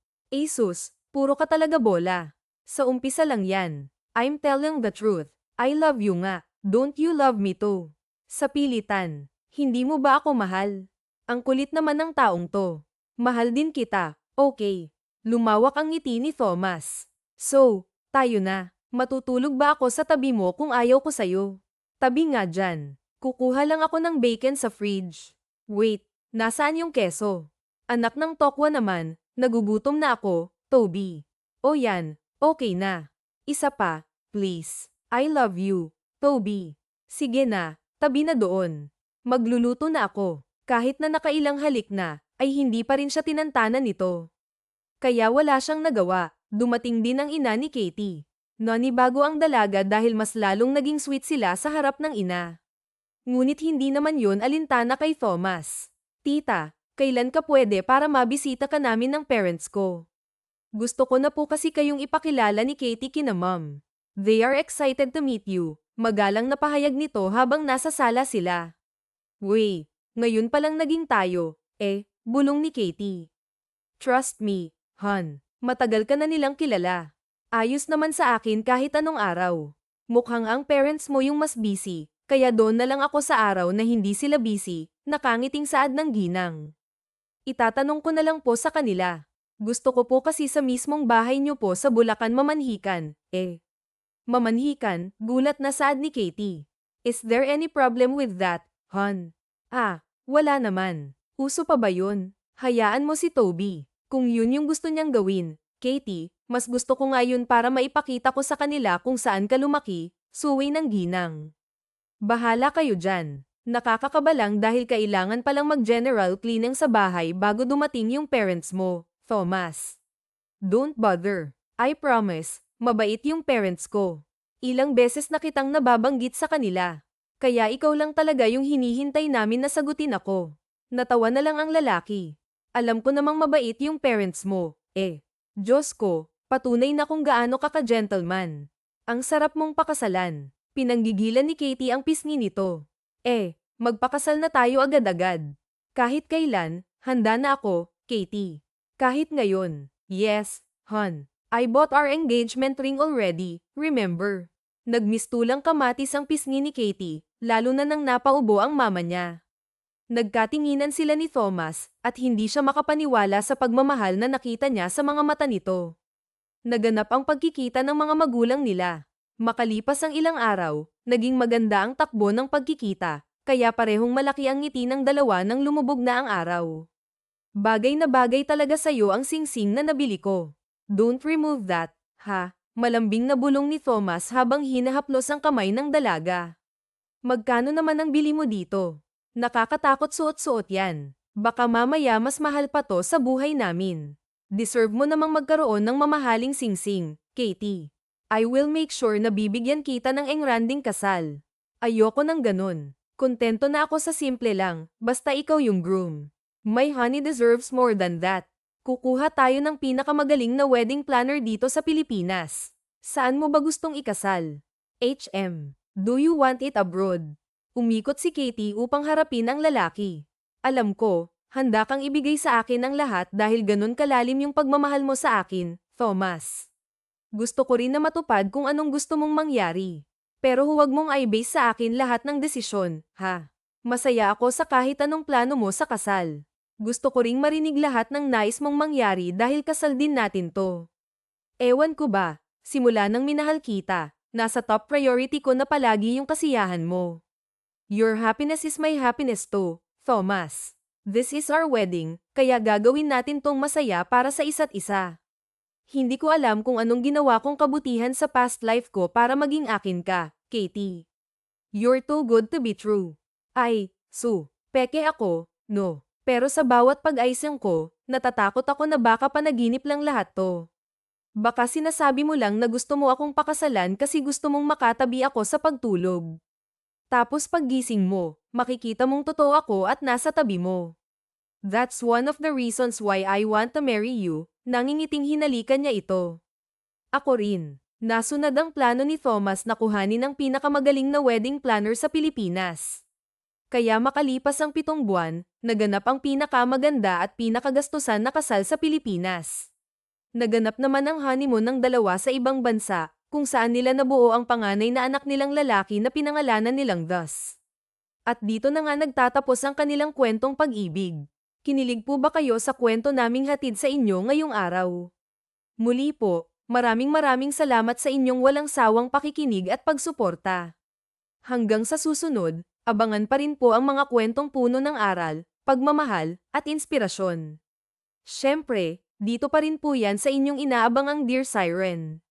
Sus, puro ka talaga bola. Sa umpisa lang yan. I'm telling the truth. I love you nga. Don't you love me too? Sa pilitan. Hindi mo ba ako mahal? Ang kulit naman ng taong to. Mahal din kita. Okay. Lumawak ang ngiti ni Thomas. So, tayo na. Matutulog ba ako sa tabi mo kung ayaw ko sayo? Tabi nga dyan. Kukuha lang ako ng bacon sa fridge. Wait. Nasaan yung keso? Anak ng tokwa naman, nagugutom na ako, Toby. O yan, okay na. Isa pa, please. I love you, Toby. Sige na, tabi na doon. Magluluto na ako. Kahit na nakailang halik na, ay hindi pa rin siya tinantanan nito. Kaya wala siyang nagawa, dumating din ang ina ni Katie. Nanibago ang dalaga dahil mas lalong naging sweet sila sa harap ng ina. Ngunit hindi naman yun alintana kay Thomas. Tita, kailan ka pwede para mabisita ka namin ng parents ko? Gusto ko na po kasi kayong ipakilala ni Katie kina Mom. They are excited to meet you. Magalang na pahayag nito habang nasa sala sila. Wey, ngayon palang naging tayo, bulong ni Katie. Trust me, hon. Matagal ka na nilang kilala. Ayos naman sa akin kahit anong araw. Mukhang ang parents mo yung mas busy. Kaya doon na lang ako sa araw na hindi sila busy, nakangiting saad ng ginang. Itatanong ko na lang po sa kanila. Gusto ko po kasi sa mismong bahay niyo po sa Bulacan mamanhikan, Mamanhikan, gulat na saad ni Katie. Is there any problem with that, hon? Wala naman. Uso pa ba yun? Hayaan mo si Toby. Kung yun yung gusto niyang gawin, Katie, mas gusto ko nga yun para maipakita ko sa kanila kung saan ka lumaki, suwi ng ginang. Bahala kayo dyan. Nakakakaba lang dahil kailangan palang mag-general cleaning sa bahay bago dumating yung parents mo, Thomas. Don't bother. I promise, mabait yung parents ko. Ilang beses na kitang nababanggit sa kanila. Kaya ikaw lang talaga yung hinihintay namin na sagutin ako. Natawa na lang ang lalaki. Alam ko namang mabait yung parents mo, Diyos ko, patunay na kung gaano ka ka-gentleman. Ang sarap mong pakasalan. Pinanggigilan ni Katie ang pisngi nito. Magpakasal na tayo agad-agad. Kahit kailan, handa na ako, Katie. Kahit ngayon. Yes, hon. I bought our engagement ring already, remember? Nagmistulang kamatis ang pisngi ni Katie, lalo na nang napaubo ang mama niya. Nagkatinginan sila ni Thomas, at hindi siya makapaniwala sa pagmamahal na nakita niya sa mga mata nito. Naganap ang pagkikita ng mga magulang nila. Makalipas ang ilang araw, naging maganda ang takbo ng pagkikita, kaya parehong malaki ang ngiti ng dalawa nang lumubog na ang araw. Bagay na bagay talaga sa'yo ang singsing na nabili ko. Don't remove that, ha? Malambing na bulong ni Thomas habang hinahaplos ang kamay ng dalaga. Magkano naman ang bili mo dito? Nakakatakot suot-suot yan. Baka mamaya mas mahal pa to sa buhay namin. Deserve mo namang magkaroon ng mamahaling singsing, Katie. I will make sure na bibigyan kita ng engranding kasal. Ayoko ng ganun. Kontento na ako sa simple lang, basta ikaw yung groom. My honey deserves more than that. Kukuha tayo ng pinakamagaling na wedding planner dito sa Pilipinas. Saan mo ba gustong ikasal? HM. Do you want it abroad? Umikot si Katie upang harapin ang lalaki. Alam ko, handa kang ibigay sa akin ang lahat dahil ganun kalalim yung pagmamahal mo sa akin, Thomas. Gusto ko rin na matupad kung anong gusto mong mangyari. Pero huwag mong i-base sa akin lahat ng desisyon, ha? Masaya ako sa kahit anong plano mo sa kasal. Gusto ko ring marinig lahat ng nais mong mangyari dahil kasal din natin to. Ewan ko ba, simula nang minahal kita, nasa top priority ko na palagi yung kasiyahan mo. Your happiness is my happiness too, Thomas. This is our wedding, kaya gagawin natin tong masaya para sa isa't isa. Hindi ko alam kung anong ginawa kong kabutihan sa past life ko para maging akin ka, Katie. You're too good to be true. Ay, peke ako, no. Pero sa bawat pag-aisang ko, natatakot ako na baka panaginip lang lahat to. Baka sinasabi mo lang na gusto mo akong pakasalan kasi gusto mong makatabi ako sa pagtulog. Tapos paggising mo, makikita mong totoo ako at nasa tabi mo. That's one of the reasons why I want to marry you, nangingiting hinalikan niya ito. Ako rin. Nasunod ang plano ni Thomas na kuhanin ang pinakamagaling na wedding planner sa Pilipinas. Kaya makalipas ang 7 buwan, naganap ang pinakamaganda at pinakagastusan na kasal sa Pilipinas. Naganap naman ang honeymoon ng dalawa sa ibang bansa, kung saan nila nabuo ang panganay na anak nilang lalaki na pinangalanan nilang Thus. At dito na nga nagtatapos ang kanilang kwentong pag-ibig. Kinilig po ba kayo sa kwento naming hatid sa inyo ngayong araw? Muli po, maraming salamat sa inyong walang sawang pakikinig at pagsuporta. Hanggang sa susunod, abangan pa rin po ang mga kwentong puno ng aral, pagmamahal, at inspirasyon. Siyempre, dito pa rin po yan sa inyong inaabangang Dear Siren.